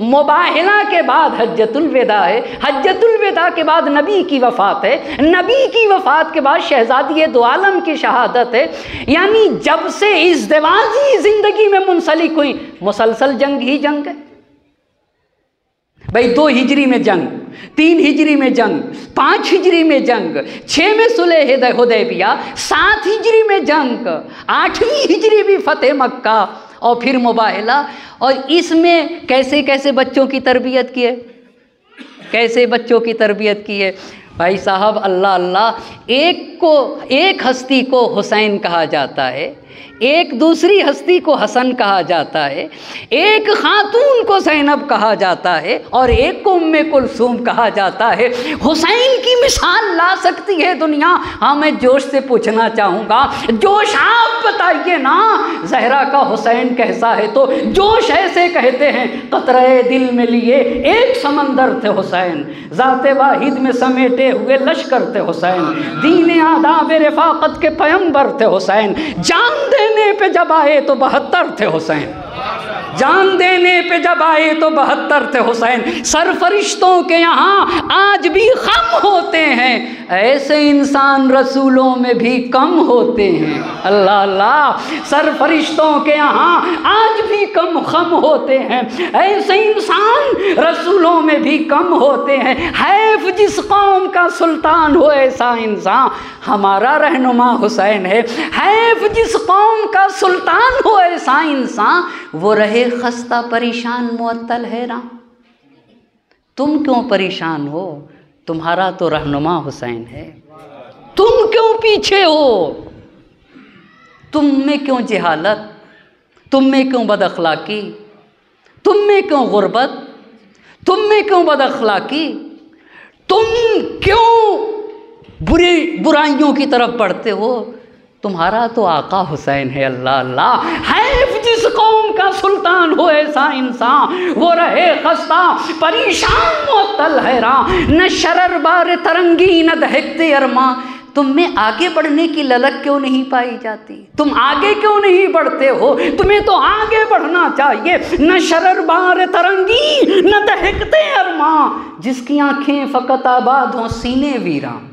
[SPEAKER 2] मुबाहिला के बाद हज्जतुल विदा है, हज्जतुल विदा के बाद नबी की वफ़ात है, नबी की वफ़ात के बाद शहज़ादी दो आलम की शहादत है। यानी जब से इज़्दिवाजी ज़िंदगी में मुंसलिक हुई, मुसलसल जंग ही जंग है भाई। 2 हिजरी में जंग, 3 हिजरी में जंग, 5 हिजरी में जंग, 6 में सुलह हुदैबिया, 7 हिजरी में जंग, 8वीं हिजरी भी फतेह मक्का और फिर मुबाहला। और इसमें कैसे कैसे बच्चों की तरबियत की है, कैसे बच्चों की तरबियत की है भाई साहब। अल्लाह अल्लाह, एक हस्ती को हुसैन कहा जाता है, एक दूसरी हस्ती को हसन कहा जाता है, एक खातून को ज़ैनब कहा जाता है और एक को उम्मे कुलसूम कहा जाता है। हुसैन की मिसाल ला सकती है दुनिया। हाँ, मैं जोश से पूछना चाहूँगा, जोश आप बताइए ना, ज़हरा का हुसैन कैसा है? तो जोश ऐसे कहते हैं, कतरे दिल में लिए एक समंदर थे हुसैन, ज़ाते वाहिद में समेटे हुए लश्कर थे हुसैन, दीन आदाब रफ़ाक़त के पैगंबर थे हुसैन, जान देने पे जब आए तो 72 थे हुसैन, जान देने पे जब आए तो 72 थे हुसैन। सरफरिश्तों के यहाँ आज भी गम होते हैं, ऐसे इंसान रसूलों में भी कम होते हैं। अल्लाह अल्लाह, सरफरिश्तों के यहाँ आज भी कम होते हैं, ऐसे इंसान रसूलों में भी कम होते हैं। हैफ जिस कौम का सुल्तान हो ऐसा इंसान, हमारा रहनुमा हुसैन है। हैफ जिस कौम का सुल्तान हो ऐसा इंसान, वो रहे खस्ता परेशान मुअत्तल हैरान। तुम क्यों परेशान हो? तुम्हारा तो रहनुमा हुसैन है। तुम क्यों पीछे हो? तुम में क्यों जहालत? तुम में क्यों बदअखलाकी? तुम में क्यों गुर्बत? तुम में क्यों बदअखलाकी? तुम क्यों बुराइयों की तरफ बढ़ते हो? तुम्हारा तो आका हुसैन है। अल्लाह अल्लाह, हैफ जिस कौम का सुल्तान हो ऐसा इंसान, वो रहे खस्ता परेशान मुअत्तल हैरान, न शरर बार तरंगी न दहकते अरमा। तुम में आगे बढ़ने की ललक क्यों नहीं पाई जाती? तुम आगे क्यों नहीं बढ़ते हो? तुम्हें तो आगे बढ़ना चाहिए। न शरर बार तरंगी न दहकते अरमा, जिसकी आंखें फ़कत आबाद हों सीने वीरान।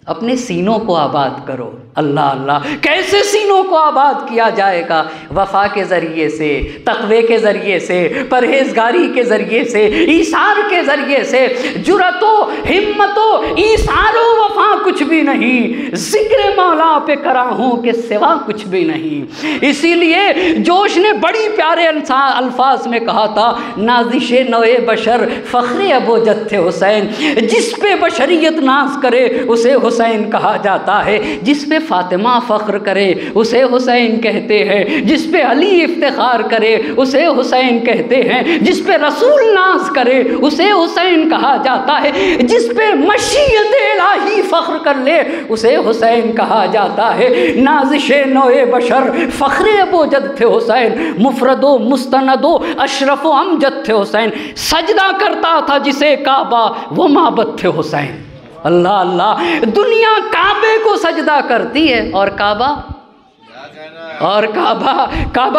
[SPEAKER 2] अपने सीनों को आबाद करो। अल्लाह अल्लाह, कैसे सीनों को आबाद किया जाएगा? वफ़ा के ज़रिए से, तक़वे के ज़रिए से, परहेज़गारी के ज़रिए से, ईसार के ज़रिए से। जुरतो हिम्मतो ईसारो वफ़ा कुछ भी नहीं, ज़िक्र मौला पे कराहों के सिवा कुछ भी नहीं। इसीलिए जोश ने बड़ी प्यारे अल्फाज में कहा था, नाज़िशे नौए बशर फ़ख्रे अबोजद थे हुसैन। जिस पे बशरियत नाज करे उसे हुसैन कहा जाता है, जिस पे फातिमा फ़ख्र करे उसे हुसैन कहते हैं, जिस पे अली इफ्तिखार करे उसे हुसैन कहते हैं, जिस पे रसूल नाज करे उसे हुसैन कहा जाता है, जिस पे मशीयत इलाही फ़ख्र कर ले उसे हुसैन कहा जाता है। नाज़िशे नौए बशर फ़ख्रे अबोजद थे हुसैन, मुफ़रदो मुस्तनदो अशरफ़ो अमजद थे हुसैन। सजदा करता था जिसे काबा वो माबद थे हुसैन। अल्लाह अल्लाह, दुनिया काबे को सजदा करती है और काबा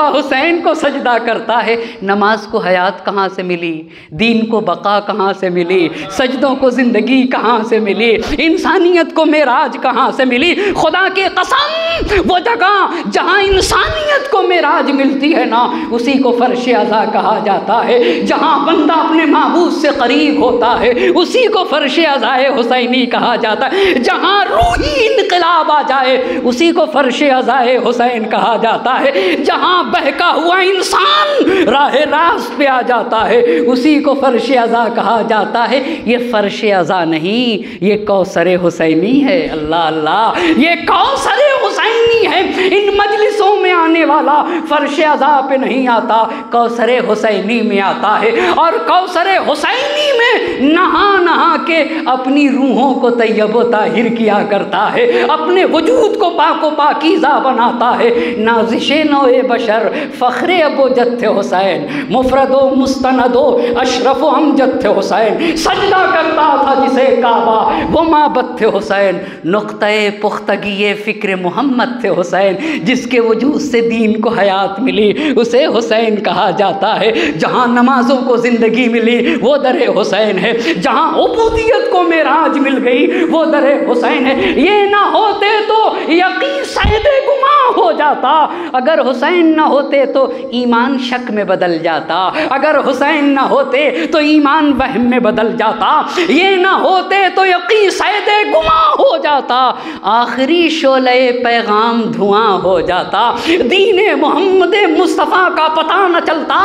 [SPEAKER 2] हुसैन को सजदा करता है। नमाज को हयात कहाँ से मिली? दीन को बका कहाँ से मिली? सजदों को ज़िंदगी कहाँ से मिली? इंसानियत को मेराज कहाँ से मिली? खुदा की कसम, वो जगह जहाँ इंसानियत को मेराज मिलती है ना, उसी को फर्श अज़ा कहा जाता है। जहाँ बंदा अपने महबूब से करीब होता है उसी को फर्श अज़ाए हुसैनी कहा जाता है। जहाँ रूही इनकलाब आ जाए उसी को फर्श अज़ाए हुसैन कहा जाता है। जहाँ बहका हुआ इंसान राहे रास्त पे आ जाता है उसी को फर्श अज़ा कहा जाता है। ये फर्श अज़ा नहीं, ये कौसर हुसैनी है। अल्लाह अल्लाह, ये कौसर हुसैनी है। इन मजलिसों में आने वाला फर्श अज़ा पे नहीं आता, कौसर हुसैनी में आता है। और कौसर हुसैनी में नहा नहा के अपनी रूहों को तैयब व ताहिर किया करता है, अपने वजूद को पाको पाकीज़ा बनाता है। नाज़िशे नौए बशर फ़ख्रे अबोजद थे हुसैन, मुफ़रदो मुस्तनदो अशरफ़ो अमजद थे हुसैन। सजदा करता था जिसे काबा वो माबद थे हुसैन। नुक़्ता-ए पुख्तगी फ़िक्र मोहम्मद थे हुसैन। जिसके वजूद से दीन को हयात मिली उसे हुसैन कहा जाता है। जहाँ नमाज़ों को ज़िंदगी मिली वो दर हुसैन है। जहाँ उबूदियत अबूदियत को मेराज मिल गई, वो दरे हुसैन है। ये ना होते तो यकीन सैदे गुमा हो जाता, अगर हुसैन ना होते तो ईमान शक में बदल जाता, अगर हुसैन ना होते तो ईमान वहम में बदल जाता, ये ना होते तो यकीन सैदे गुमा हो जाता, आखिरी शोले पैगाम धुआं हो जाता, दीने मोहम्मद मुस्तफ़ा का पता न चलता,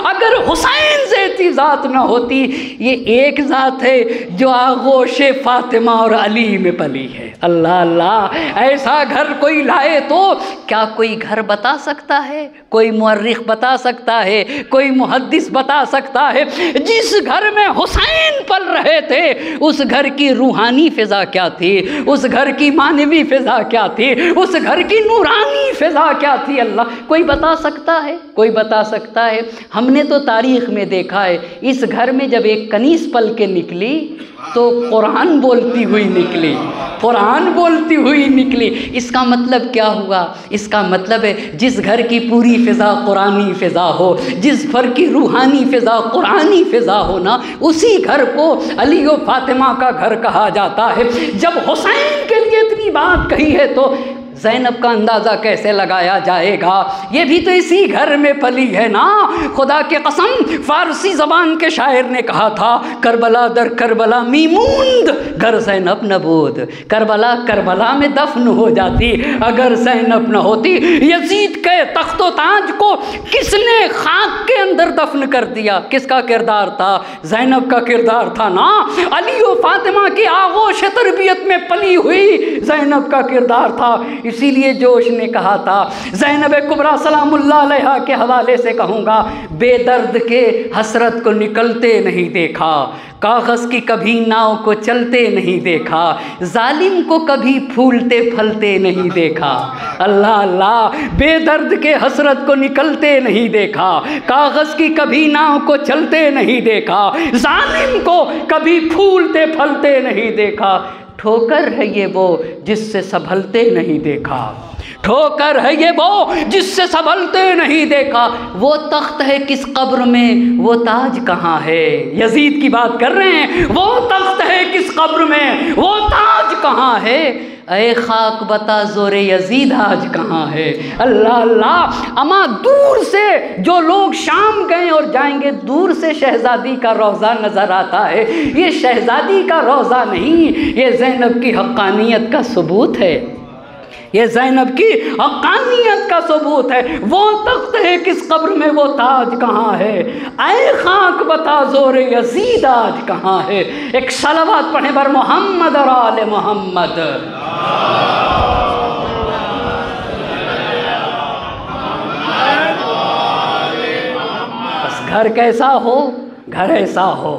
[SPEAKER 2] अगर हुसैन जैसी ज़ात न होती। ये एक ज़ात है जो आगोश फातिमा और अली में पली है। अल्लाह अल्लाह, ऐसा घर कोई लाए तो क्या कोई घर बता सकता है, कोई मुअर्रिख बता सकता है, कोई मुहद्दिस बता सकता है जिस घर में हुसैन पल रहे थे उस घर की रूहानी फ़िज़ा क्या थी, उस घर की मानवी फ़िज़ा क्या थी, उस घर की नूरानी फ़िज़ा क्या थी? अल्लाह, कोई बता सकता है? कोई बता सकता है? हमने तो तारीख़ में देखा है, इस घर में जब एक कनीस पल के निकली तो कुरान बोलती हुई निकली, कुरान बोलती हुई निकली। इसका मतलब क्या हुआ? इसका मतलब है जिस घर की पूरी फ़िज़ा कुरानी फ़िज़ा हो, जिस घर की रूहानी फ़िज़ा कुरानी फ़िज़ा हो ना, उसी घर को अली और फातिमा का घर कहा जाता है। जब हुसैन के लिए इतनी बात कही है तो ज़ैनब का अंदाज़ा कैसे लगाया जाएगा? ये भी तो इसी घर में पली है ना। खुदा के कसम, फ़ारसी ज़बान के शायर ने कहा था, करबला दर करबला मीमूंद घर ज़ैनब न बोद, करबला करबला में दफन हो जाती अगर ज़ैनब न होती। यजीद के तख्तो ताज को किसने खाक के अंदर दफन कर दिया? किसका किरदार था? ज़ैनब का किरदार था ना। अली और फातिमा की आगोश तरबियत में पली हुई ज़ैनब का किरदार था। इसीलिए जोश ने कहा था, ज़ैनब कुबरा सलामुल्लाह अलैहा के हवाले से कहूँगा, बेदर्द के हसरत को निकलते नहीं देखा, कागज़ की कभी नाव को चलते नहीं देखा, जालिम को कभी फूलते फलते नहीं देखा। अल्लाह अल्लाह, बेदर्द के हसरत को निकलते नहीं देखा, कागज़ की कभी नाव को चलते नहीं देखा, जालिम को कभी फूलते फलते नहीं देखा। ठोकर है ये वो जिससे संभलते नहीं देखा, ठोकर है ये वो जिससे संभलते नहीं देखा। वो तख्त है किस कब्र में, वो ताज कहाँ है? यजीद की बात कर रहे हैं। वो तख्त है किस कब्र में, वो ताज कहाँ है? ऐ खाक बता ज़ोरे यजीद आज कहाँ है? अल्लाह अल्लाह, अमा दूर से जो लोग शाम गए और जाएंगे, दूर से शहज़ादी का रोज़ा नज़र आता है। ये शहज़ादी का रोज़ा नहीं, ये ज़ैनब की हक़ानियत का सबूत है, ये ज़ैनब की हक़ानियत का सबूत है। वो तख्त है किस कब्र में, वो ताज कहाँ है? ऐ खाक बता ज़ोरे यजीद आज कहाँ है? एक सलावत पढ़े बर मोहम्मद और आले मोहम्मद। बस घर कैसा हो, घर ऐसा हो।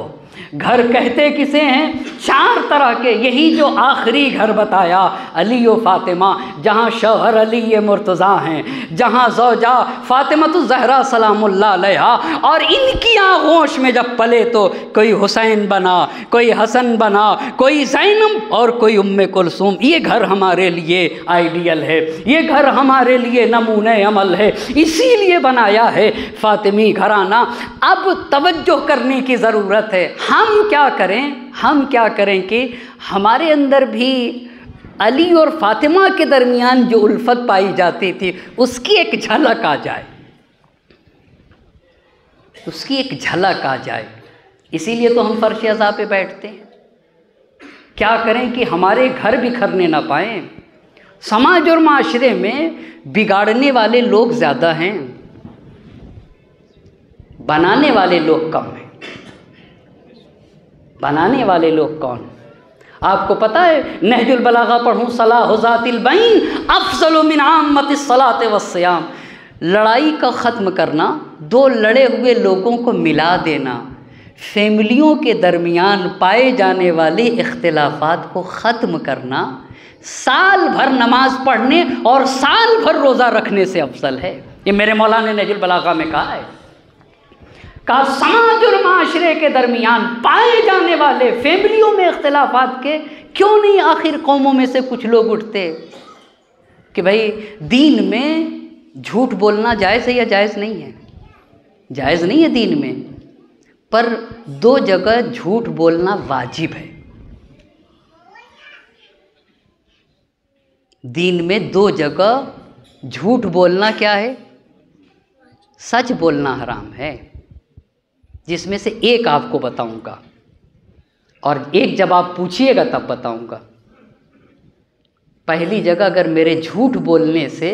[SPEAKER 2] घर कहते किसे हैं? चार तरह के। यही जो आखिरी घर बताया, अली व फातिमा, जहाँ शौहर अली मुर्तज़ा हैं, जहाँ ज़ौजा फ़ातिमतु ज़हरा सलामुल्लाह अलैहा, और इनकी आगोश में जब पले तो कोई हुसैन बना, कोई हसन बना, कोई ज़ैनब और कोई उम्मे कुलसूम। ये घर हमारे लिए आइडियल है, ये घर हमारे लिए नमूने अमल है, इसीलिए बनाया है फ़ातिमी घराना। अब तवज्जो करने की ज़रूरत है। हम क्या करें, हम क्या करें कि हमारे अंदर भी अली और फातिमा के दरमियान जो उल्फत पाई जाती थी उसकी एक झलक आ जाए, उसकी एक झलक आ जाए। इसीलिए तो हम फर्श अज़ा पे बैठते हैं। क्या करें कि हमारे घर बिखरने ना पाएँ। समाज और माशरे में बिगाड़ने वाले लोग ज़्यादा हैं, बनाने वाले लोग कम हैं। बनाने वाले लोग कौन? आपको पता है, नहजुल बलागा पढ़ूँ, सलाह ज़ातिल बैन अफ़ज़लु मिन आम्मतिस सलात वस्सियाम। लड़ाई का ख़त्म करना, दो लड़े हुए लोगों को मिला देना, फैमिलियों के दरमियान पाए जाने वाले इख्तिलाफ़ात को ख़त्म करना, साल भर नमाज पढ़ने और साल भर रोज़ा रखने से अफजल है। ये मेरे मौलाना ने नहजुल बलागा में कहा है। का समाज और माशरे के दरमियान पाए जाने वाले फैमिलियों में इख्तिलाफात के क्यों नहीं आखिर कौमों में से कुछ लोग उठते कि भाई दीन में झूठ बोलना जायज़ है या जायज़ नहीं है? जायज़ नहीं है दीन में, पर दो जगह झूठ बोलना वाजिब है। दीन में 2 जगह झूठ बोलना क्या है, सच बोलना हराम है, जिसमें से एक आपको बताऊंगा और एक जब आप पूछिएगा तब बताऊंगा। पहली जगह, अगर मेरे झूठ बोलने से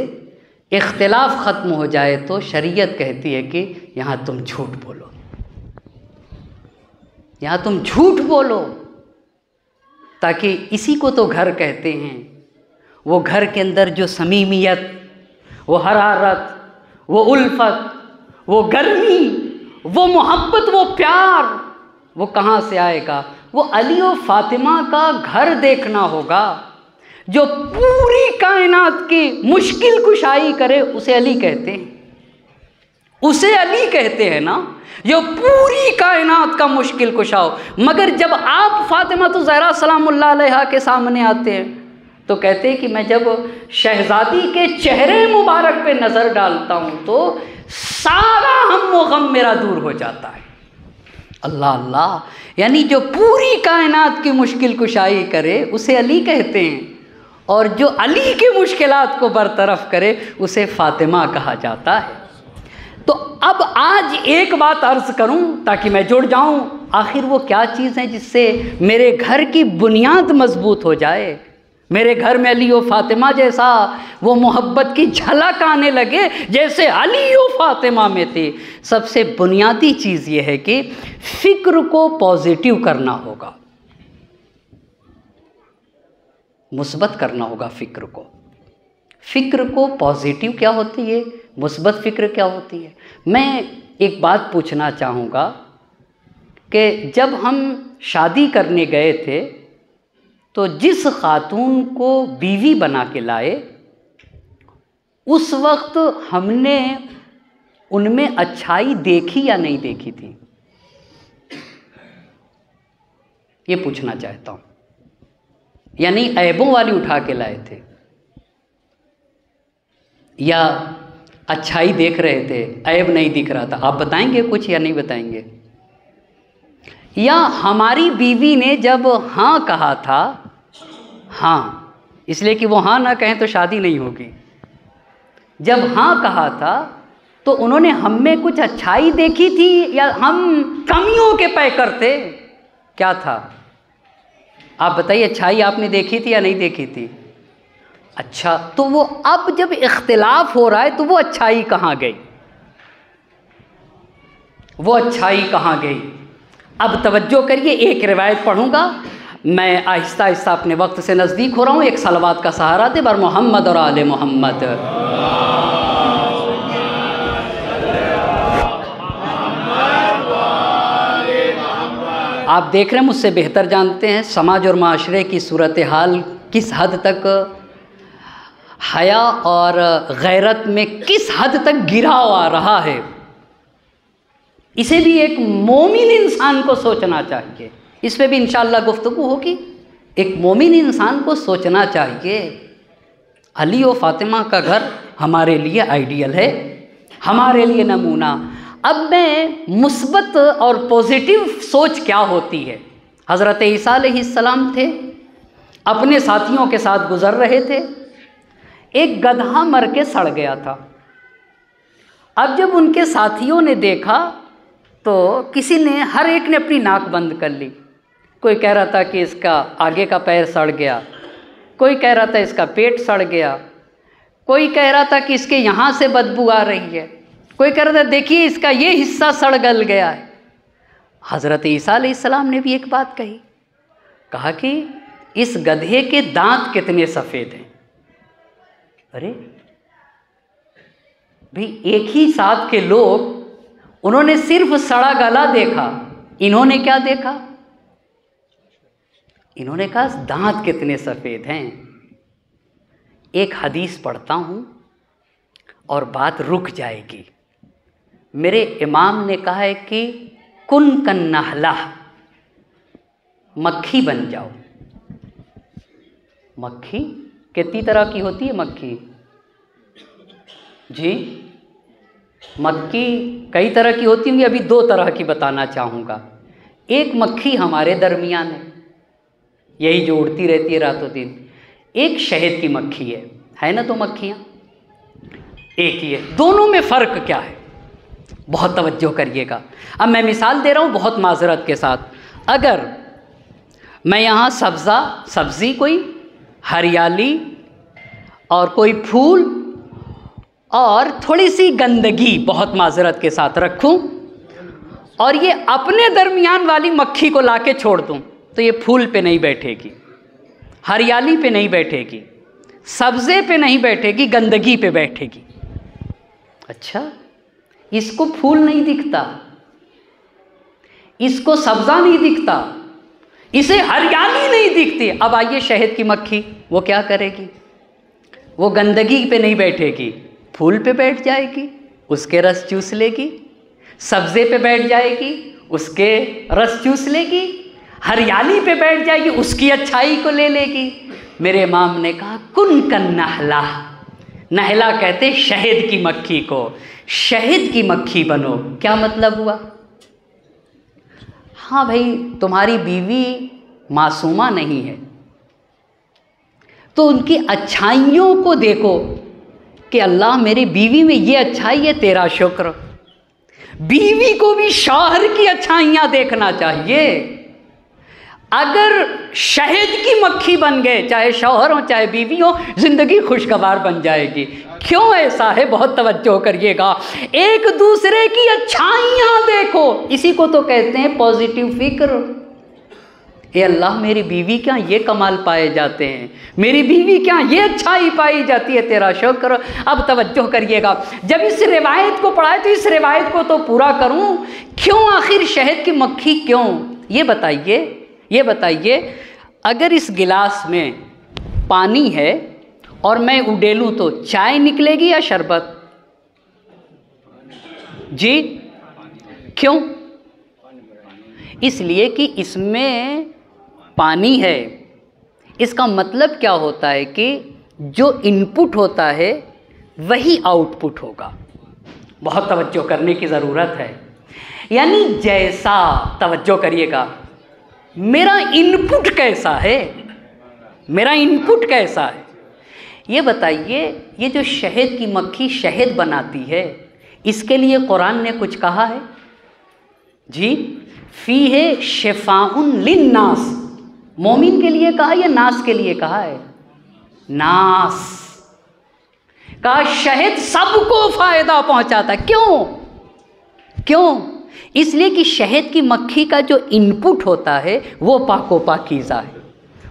[SPEAKER 2] इख्तिलाफ ख़त्म हो जाए तो शरीयत कहती है कि यहाँ तुम झूठ बोलो, यहाँ तुम झूठ बोलो, ताकि इसी को तो घर कहते हैं। वो घर के अंदर जो समीमियत, वो हरारत, वो उल्फत, वो गर्मी, वो मोहब्बत, वो प्यार, वो कहाँ से आएगा? वो अली और फातिमा का घर देखना होगा। जो पूरी कायनात की मुश्किल कुशाई करे उसे अली कहते हैं, उसे अली कहते हैं ना, जो पूरी कायनात का मुश्किल कुशा हो। मगर जब आप फातिमा तो ज़हरा सलामुल्लाह अलैहा के सामने आते हैं तो कहते हैं कि मैं जब शहज़ादी के चेहरे मुबारक पे नज़र डालता हूँ तो सारा हम व गम मेरा दूर हो जाता है। अल्लाह अल्लाह, यानी जो पूरी कायनात की मुश्किल कुशाई करे उसे अली कहते हैं, और जो अली की मुश्किलात को बरतरफ करे उसे फातिमा कहा जाता है। तो अब आज एक बात अर्ज़ करूं ताकि मैं जुड़ जाऊं, आखिर वो क्या चीज़ है जिससे मेरे घर की बुनियाद मजबूत हो जाए, मेरे घर में अली और फातिमा जैसा वो मोहब्बत की झलक आने लगे जैसे अली और फातिमा में थी। सबसे बुनियादी चीज़ ये है कि फ़िक्र को पॉजिटिव करना होगा, मुस्बत करना होगा फ़िक्र को। फ़िक्र को पॉजिटिव क्या होती है, मुस्बत फ़िक्र क्या होती है? मैं एक बात पूछना चाहूँगा कि जब हम शादी करने गए थे तो जिस खातून को बीवी बना के लाए उस वक्त हमने उनमें अच्छाई देखी या नहीं देखी थी, ये पूछना चाहता हूँ। यानी ऐबों वाली उठा के लाए थे या अच्छाई देख रहे थे, ऐब नहीं दिख रहा था? आप बताएंगे कुछ या नहीं बताएंगे? या हमारी बीवी ने जब हाँ कहा था, हाँ इसलिए कि वो हाँ ना कहें तो शादी नहीं होगी, जब हाँ कहा था तो उन्होंने हम में कुछ अच्छाई देखी थी या हम कमियों के पैकर थे? क्या था आप बताइए, अच्छाई आपने देखी थी या नहीं देखी थी? अच्छा, तो वो अब जब इख्तिलाफ हो रहा है तो वो अच्छाई कहाँ गई, वो अच्छाई कहाँ गई? अब तवज्जो करिए, एक रिवायत पढ़ूंगा मैं, आहिस्ता आहिस्ता अपने वक्त से नज़दीक हो रहा हूँ। एक सलवात का सहारा दे बर मोहम्मद और आले मोहम्मद। आप देख रहे हैं, मुझसे बेहतर जानते हैं समाज और माशरे की सूरत हाल किस हद तक हया और गैरत में किस हद तक गिराव आ रहा है। इसे भी एक मोमिन इंसान को सोचना चाहिए, इस पे भी इंशाअल्लाह गुफ्तगू होगी। एक मोमिन इंसान को सोचना चाहिए, अली और फातिमा का घर हमारे लिए आइडियल है, हमारे लिए नमूना। अब मैं मुस्बत और पॉजिटिव सोच क्या होती है। हज़रत ईसा अलैहिस्सलाम थे, अपने साथियों के साथ गुज़र रहे थे, एक गधा मर के सड़ गया था। अब जब उनके साथियों ने देखा तो किसी ने, हर एक ने अपनी नाक बंद कर ली। कोई कह रहा था कि इसका आगे का पैर सड़ गया, कोई कह रहा था इसका पेट सड़ गया, कोई कह रहा था कि इसके यहाँ से बदबू आ रही है, कोई कह रहा था देखिए इसका ये हिस्सा सड़ गल गया है। हज़रत ईसा अलैहिस्सलाम ने भी एक बात कही, कहा कि इस गधे के दांत कितने सफ़ेद हैं। अरे भाई, एक ही साथ के लोग, उन्होंने सिर्फ सड़ा गला देखा, इन्होंने क्या देखा? इन्होंने कहा दांत कितने सफ़ेद हैं। एक हदीस पढ़ता हूँ और बात रुक जाएगी। मेरे इमाम ने कहा है कि कुन कन्नहला, मक्खी बन जाओ। मक्खी कितनी तरह की होती है? मक्खी जी, मक्खी कई तरह की होती होंगी, अभी 2 तरह की बताना चाहूँगा। एक मक्खी हमारे दरमियान है, यही जो उड़ती रहती है रातों दिन। एक शहद की मक्खी है ना, तो मक्खियाँ एक ही है, दोनों में फ़र्क क्या है? बहुत तवज्जो करिएगा। अब मैं मिसाल दे रहा हूँ बहुत माजरत के साथ। अगर मैं यहाँ सब्ज़ी कोई हरियाली और कोई फूल और थोड़ी सी गंदगी बहुत माजरत के साथ रखूं और ये अपने दरमियान वाली मक्खी को लाके छोड़ दूं, तो ये फूल पे नहीं बैठेगी, हरियाली पे नहीं बैठेगी, सब्ज़े पे नहीं बैठेगी, गंदगी पे बैठेगी। अच्छा, इसको फूल नहीं दिखता, इसको सब्ज़ा नहीं दिखता, इसे हरियाली नहीं दिखती। अब आइए शहद की मक्खी, वो क्या करेगी? वो गंदगी पे नहीं बैठेगी, फूल पे बैठ जाएगी, उसके रस चूस लेगी, सब्ज़े पे बैठ जाएगी, उसके रस चूस लेगी, हरियाली पे बैठ जाएगी, उसकी अच्छाई को ले लेगी। मेरे इमाम ने कहा कुन कन नहला, नहला कहते शहद की मक्खी को, शहद की मक्खी बनो। क्या मतलब हुआ? हाँ भाई, तुम्हारी बीवी मासूमा नहीं है, तो उनकी अच्छाइयों को देखो कि अल्लाह मेरी बीवी में ये अच्छाई है, तेरा शुक्र। बीवी को भी शौहर की अच्छाइयाँ देखना चाहिए। अगर शहद की मक्खी बन गए, चाहे शौहर हो चाहे बीवी हो, ज़िंदगी खुशगवार बन जाएगी। क्यों ऐसा है? बहुत तवज्जो करिएगा। एक दूसरे की अच्छाइयाँ देखो, इसी को तो कहते हैं पॉजिटिव फिक्र। ए अल्लाह, मेरी बीवी क्या ये कमाल पाए जाते हैं, मेरी बीवी क्या ये अच्छाई पाई जाती है, तेरा शुक्र। अब तवज्जो करिएगा, जब इस रिवायत को पढ़ा है तो इस रिवायत को तो पूरा करूं। क्यों आखिर शहद की मक्खी क्यों? ये बताइए, अगर इस गिलास में पानी है और मैं उडेलूं तो चाय निकलेगी या शरबत? जी क्यों? इसलिए कि इसमें पानी है। इसका मतलब क्या होता है कि जो इनपुट होता है वही आउटपुट होगा। बहुत तवज्जो करने की ज़रूरत है। यानी जैसा, तवज्जो करिएगा, मेरा इनपुट कैसा है, मेरा इनपुट कैसा है, ये बताइए। ये जो शहद की मक्खी शहद बनाती है, इसके लिए कुरान ने कुछ कहा है? जी, फीहे शिफाउन लिन्नास, मोमिन के लिए कहा या नास के लिए कहा है? नास। कहा शहद सबको फायदा पहुंचाता है। क्यों? इसलिए कि शहद की मक्खी का जो इनपुट होता है वो पाको पाकीज़ा है।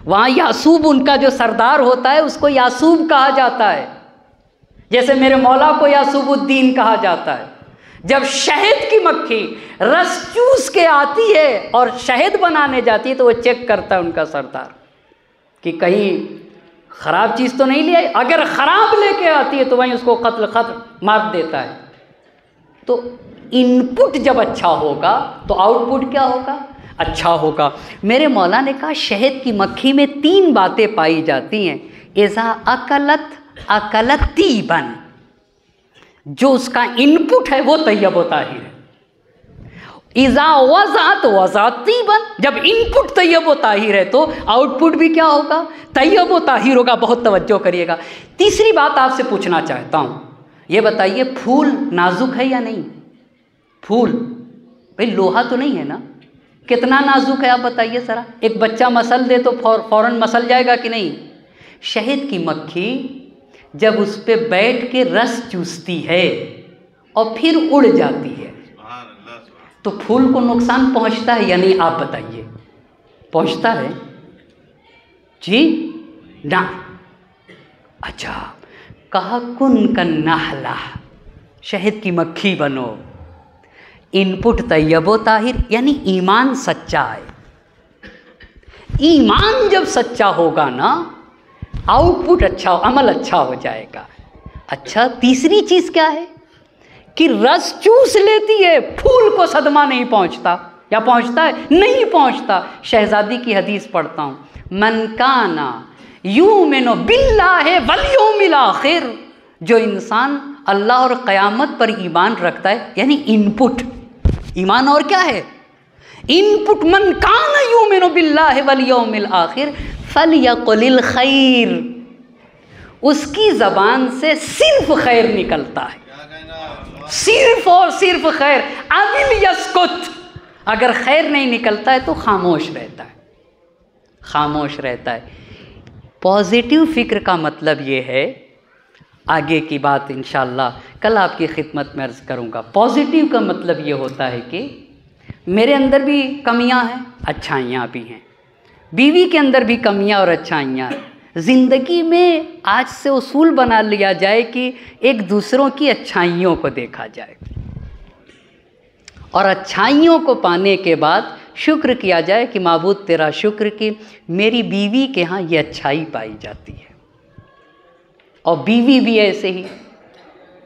[SPEAKER 2] वहाँ यासूब उनका जो सरदार होता है उसको यासूब कहा जाता है, जैसे मेरे मौला को यासूबुद्दीन कहा जाता है। जब शहद की मक्खी रस चूस के आती है और शहद बनाने जाती है तो वो चेक करता है उनका सरदार कि कहीं ख़राब चीज़ तो नहीं ले आई। अगर ख़राब लेके आती है तो वहीं उसको कत्ल मार देता है। तो इनपुट जब अच्छा होगा तो आउटपुट क्या होगा? अच्छा होगा। मेरे मौला ने कहा शहद की मक्खी में 3 बातें पाई जाती हैं। इज़ा अकलत तीबन, जो उसका इनपुट है वो तैयब व ताहिर है। इज़ा वज़अत तीबन, जब इनपुट तैयब व ताहिर है तो आउटपुट भी क्या होगा? तैयब व ताहिर होगा। बहुत तवज्जो करिएगा। तीसरी बात आपसे पूछना चाहता हूँ, ये बताइए फूल नाजुक है या नहीं? फूल भाई लोहा तो नहीं है ना, कितना नाजुक है आप बताइए ज़रा। एक बच्चा मसल दे तो फौरन मसल जाएगा कि नहीं? शहद की मक्खी जब उस पर बैठ के रस चूसती है और फिर उड़ जाती है तो फूल को नुकसान पहुंचता है या नहीं? आप बताइए, पहुंचता है? जी ना। अच्छा, कहा कुन का नहला, शहद की मक्खी बनो। इनपुट तैयबो ताहिर, यानी ईमान सच्चा है। ईमान जब सच्चा होगा ना, आउटपुट अच्छा, अमल अच्छा हो जाएगा। अच्छा, तीसरी चीज़ क्या है कि रस चूस लेती है, फूल को सदमा नहीं पहुंचता। या पहुंचता है? नहीं पहुंचता। शहजादी की हदीस पढ़ता हूँ, मन काना युमिनु बिल्लाहि वल यौमिल आखिर, जो इंसान अल्लाह और क़यामत पर ईमान रखता है, यानी इनपुट, ईमान और क्या है? इनपुट। मन काना युमिनु बिल्लाहि वल यौमिल आखिर फलयकुलिल खैर, उसकी ज़बान से सिर्फ खैर निकलता है, सिर्फ और सिर्फ खैर। अविल यस्कुत, अगर खैर नहीं निकलता है तो खामोश रहता है, खामोश रहता है। पॉजिटिव फ़िक्र का मतलब ये है, आगे की बात इंशाअल्लाह कल आपकी खिदमत में अर्ज़ करूँगा। पॉजिटिव का मतलब ये होता है कि मेरे अंदर भी कमियां हैं, अच्छाइयाँ भी हैं, बीवी के अंदर भी कमियां और अच्छाइयाँ हैं। ज़िंदगी में आज से उसूल बना लिया जाए कि एक दूसरों की अच्छाइयों को देखा जाए और अच्छाइयों को पाने के बाद शुक्र किया जाए कि माबूद तेरा शुक्र कि मेरी बीवी के यहाँ ये अच्छाई पाई जाती है, और बीवी भी ऐसे ही।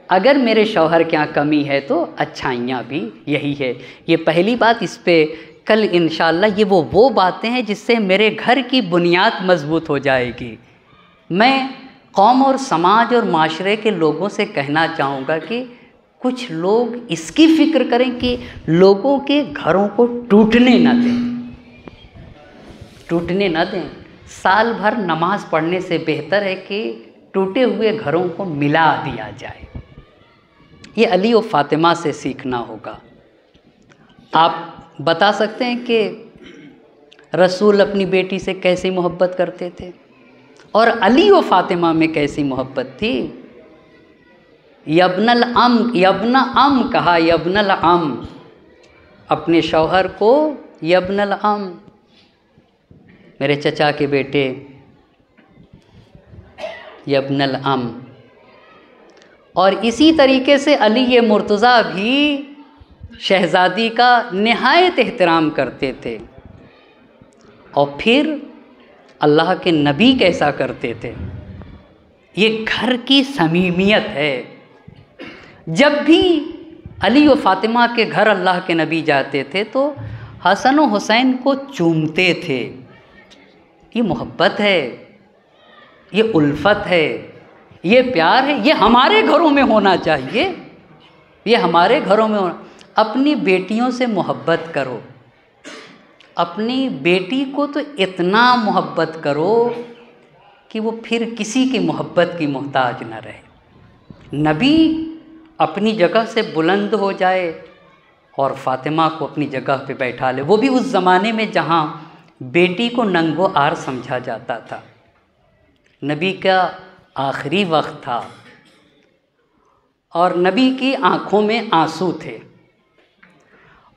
[SPEAKER 2] अगर मेरे शौहर के यहाँ कमी है तो अच्छाइयाँ भी यही है। ये पहली बात, इस पे कल इंशाअल्लाह ये वो बातें हैं जिससे मेरे घर की बुनियाद मजबूत हो जाएगी। मैं कौम और समाज और माशरे के लोगों से कहना चाहूँगा कि कुछ लोग इसकी फ़िक्र करें कि लोगों के घरों को टूटने ना दें, टूटने ना दें। साल भर नमाज़ पढ़ने से बेहतर है कि टूटे हुए घरों को मिला दिया जाए। ये अली और फ़ातिमा से सीखना होगा। आप बता सकते हैं कि रसूल अपनी बेटी से कैसी मोहब्बत करते थे और अली और फ़ातिमा में कैसी मोहब्बत थी। यब्नल अम कहा, यब्नल अम, अपने शौहर को यब्नल अम, मेरे चचा के बेटे, यब्नल अम। और इसी तरीके से अली ये मुर्तज़ा भी शहज़ादी का निहायत एहतराम करते थे। और फिर अल्लाह के नबी कैसा करते थे, ये घर की समीमियत है। जब भी अली व फ़ातिमा के घर अल्लाह के नबी जाते थे तो हसन व हुसैन को चूमते थे। ये मोहब्बत है, ये उल्फत है, ये प्यार है। ये हमारे घरों में होना चाहिए, ये हमारे घरों में होना। अपनी बेटियों से मोहब्बत करो, अपनी बेटी को तो इतना मोहब्बत करो कि वो फिर किसी की मोहब्बत की मोहताज न रहे। नबी अपनी जगह से बुलंद हो जाए और फ़ातिमा को अपनी जगह पे बैठा ले, वो भी उस ज़माने में जहाँ बेटी को नंगो आर समझा जाता था। नबी का आखिरी वक्त था और नबी की आँखों में आंसू थे,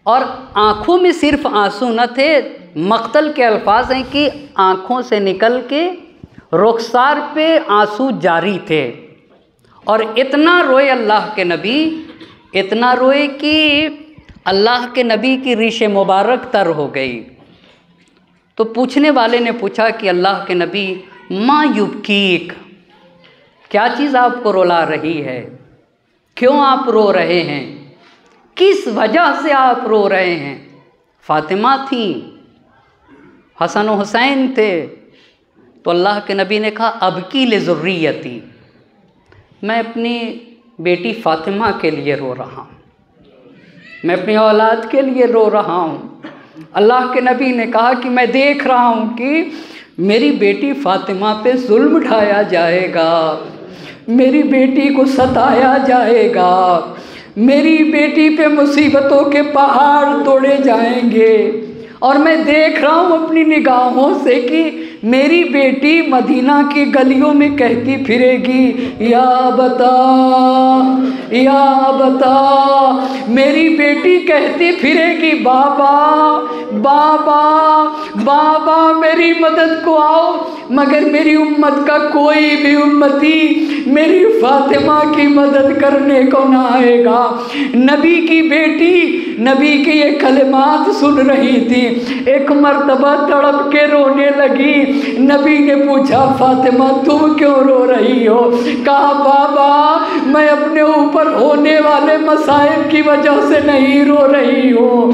[SPEAKER 2] और आँखों में सिर्फ आंसू न थे, मक्तल के अल्फाज हैं कि आँखों से निकल के रुखसार पे आंसू जारी थे। और इतना रोए अल्लाह के नबी, इतना रोए कि अल्लाह के नबी की रीश मुबारक तर हो गई। तो पूछने वाले ने पूछा कि अल्लाह के नबी, मा युबकीक, क्या चीज़ आपको रुला रही है, क्यों आप रो रहे हैं, किस वजह से आप रो रहे हैं। फ़ातिमा थी, हसन और हुसैन थे। तो अल्लाह के नबी ने कहा, अबकी लिज़ुर्रियती, मैं अपनी बेटी फ़ातिमा के लिए रो रहा हूँ, मैं अपनी औलाद के लिए रो रहा हूँ। अल्लाह के नबी ने कहा कि मैं देख रहा हूँ कि मेरी बेटी फ़ातिमा पे जुल्म ढाया जाएगा, मेरी बेटी को सताया जाएगा, मेरी बेटी पे मुसीबतों के पहाड़ तोड़े जाएंगे। और मैं देख रहा हूँ अपनी निगाहों से कि मेरी बेटी मदीना की गलियों में कहती फिरेगी, या बता, या बता। मेरी बेटी कहती फिरेगी, बाबा बाबा बाबा मेरी मदद को आओ। मगर मेरी उम्मत का कोई भी उम्मती मेरी फ़ातिमा की मदद करने को ना आएगा। नबी की बेटी नबी के ये कलिमात सुन रही थी, एक मर्तबा तड़प के रोने लगी। नबी ने पूछा, फ़ातिमा तुम क्यों रो रही हो? कहा, बाबा मैं अपने ऊपर होने वाले मसाइब की वजह से नहीं रो रही हूँ,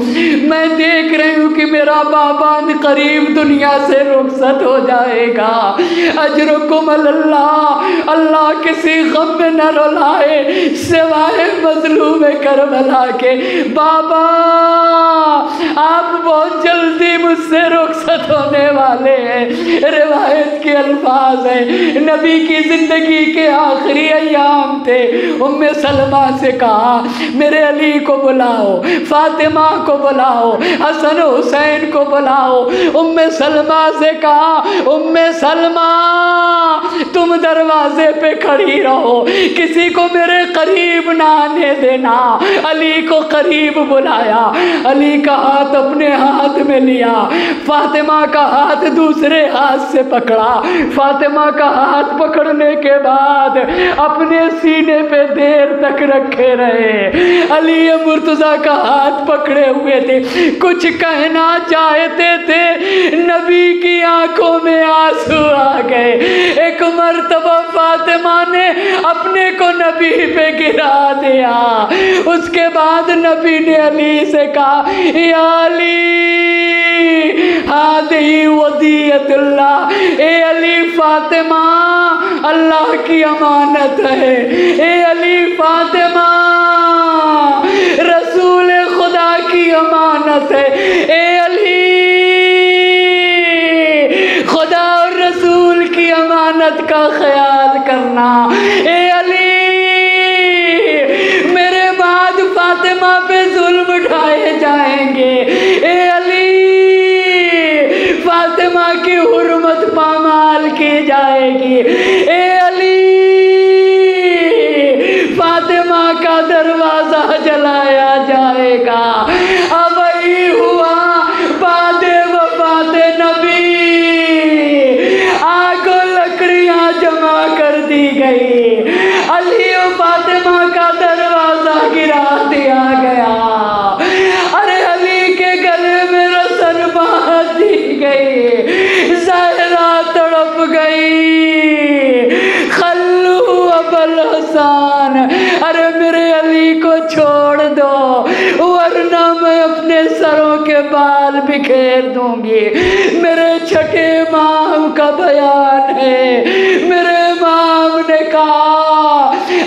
[SPEAKER 2] मैं देख रही हूँ कि मेरा बाबा करीब दुनिया से रुखसत हो जाएगा। अजरुकुम अल्लाह, अल्लाह किसी गम में न रुलाए सिवाय मजलूम करबला के। बाबा आप बहुत जल्दी मुझसे रुखसत होने वाले हैं। रिवायत के अल्फाज हैं, नबी की ज़िंदगी के आखिरी अय्याम थे। उम्मे सलमा से कहा मेरे अली को बुलाओ, फातिमा को बुलाओ, हसन हुसैन को बुलाओ। उम्मे सलमा से कहा उम्मे सलमा तुम दरवाजे पे खड़ी रहो, किसी को मेरे करीब ना आने देना। अली को करीब बुलाया, अली का हाथ अपने हाथ में लिया, फातिमा का हाथ दूसरे हाथ से पकड़ा। फातिमा का हाथ पकड़ने के बाद अपने सीने पे देर तक रखे रहे। अली मुर्तजा का हाथ पकड़े हुए थे, कुछ कहना चाहते थे, नबी की आंखों में आंसू आ गए। एक मर्तबा फातिमा ने अपने को नबी पे गिरा दिया। उसके बाद नबी ने अली से कहा या अली हादी वदियतुल्लाह, ए अली फातिमा अल्लाह की अमानत है। ए अली फातिमा रसूल खुदा की अमानत है। ए अली खुदा और रसूल की अमानत का ख्याल करना। ए अली मेरे बाद फातिमा पे जुल्म उठाए जाएंगे। ए अली फातिमा की हुर्मत पामाल की जाएगी। ए अली फातिमा का दरवाजा जलाया जाएगा। अब ही हुआ बादे वफाते नबी, आग लकड़ियां जमा कर दी गई, अली और फातिमा का दरवाजा गिरा दिया गया। अरे अली के गले में रस्म बांध दी गई, ज़हरा तड़प गई, खल्लू अबुल हसन, अरे मेरे अली को छोड़ दो वरना मैं अपने सरों के बाल बिखेर दूंगी। मेरे छठे इमाम का बयान है, मेरे इमाम ने कहा,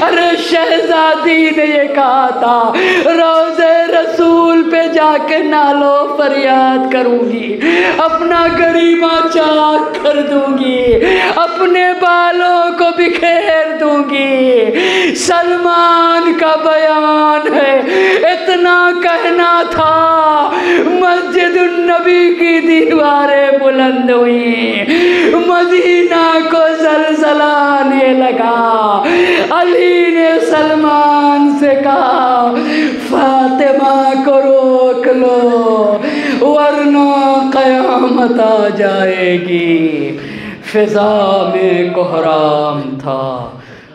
[SPEAKER 2] अरे शहजादी ने ये कहा था रोज़े रसूल पे जाके नालो फरियाद करूंगी, अपना गरीबा चाक कर दूंगी, अपने बालों को बिखेर दूंगी। सलमान का बयान है, इतना कहना था मस्जिद नबी की दीवारें बुलंद हुई, मदीना को ज़लज़ला आने लगा। अली ने सलमान से कहा फातिमा को रोक लो वरना क़यामत आ जाएगी। फिजा में कोहराम था,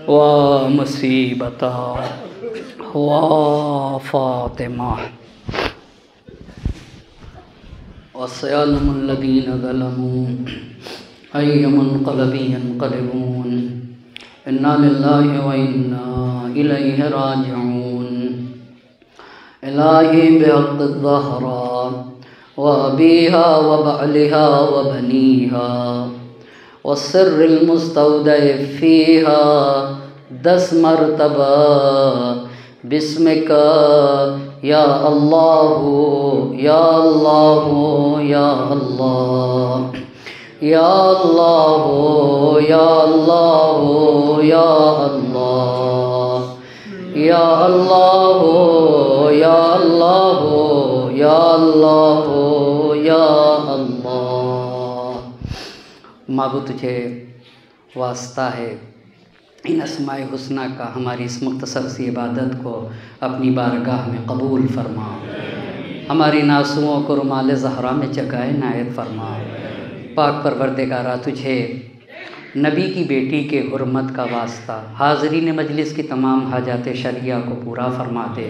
[SPEAKER 2] वाह मुसीबता वाह फातिमा। वसयलमुल्लज़ीना ज़लमू अय्य मुन्क़लबिन यन्क़लिबून, इन्ना लिल्लाहि व इन्ना इलैहि राजिऊन। इलाही बिहक़्क़ि ज़हरा व अबीहा व बअलिहा व बनीहा व सिर्रिल मुस्तौदअ फ़ीहा 10 मरतबा बिस्मिका या अल्लाहु या अल्लाहु या अल्लाह या अल्लाहु या अल्लाहु या अल्लाह या अल्लाहु या अल्लाहु या अल्लाहु या अल्लाह। माबूद तुझे वास्ता है इन अस्माए हुस्ना का हमारी इस मुख्तसर सी इबादत को अपनी बारगाह में कबूल फरमा, हमारी नासुओं को रुमाल ज़हरा में जगाए नायत फरमा। पाक परवरदिगारा तुझे नबी की बेटी के हुर्मत का वास्ता हाज़रीन मजलिस की तमाम हाजात शरिया को पूरा फरमा दे।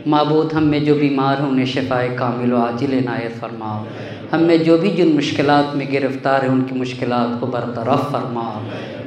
[SPEAKER 2] माबूद हम में जो बीमार हैं उन्हें शिफ़ाए कामिल व आजिल इनायत फरमाओ। हम में जो भी जिन मुश्किलात में गिरफ़्तार हैं उनकी मुश्किलात को बरतरफ़ फरमा।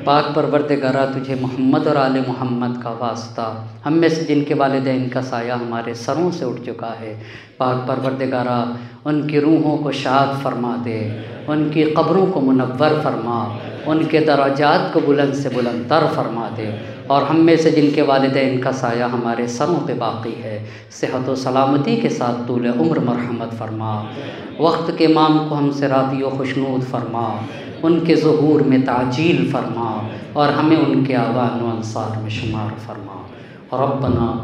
[SPEAKER 2] पाक परवरदिगारा तुझे मोहम्मद और आले मोहम्मद का वास्ता, हम में से जिनके वालिदैन का साया हमारे सरों से उठ चुका है, पाक परवरदिगारा उनकी रूहों को शाद फरमा दे, उनकी क़ब्रों को मुनव्वर फरमा, उनके दराजात को बुलंद से बुलंदतर फरमा दे, और हम में से जिनके वालिदैन का साया हमारे सरों पे बाक़ी है, सेहत व सलामती के साथ तूल उम्र मरहमत फरमा। वक्त के इमाम को हमसे राज़ी व खुशनूद फरमा, उनके ज़ुहूर में ताजील फरमा, और हमें उनके आवान व अंसार में शुमार फरमा। रब्बना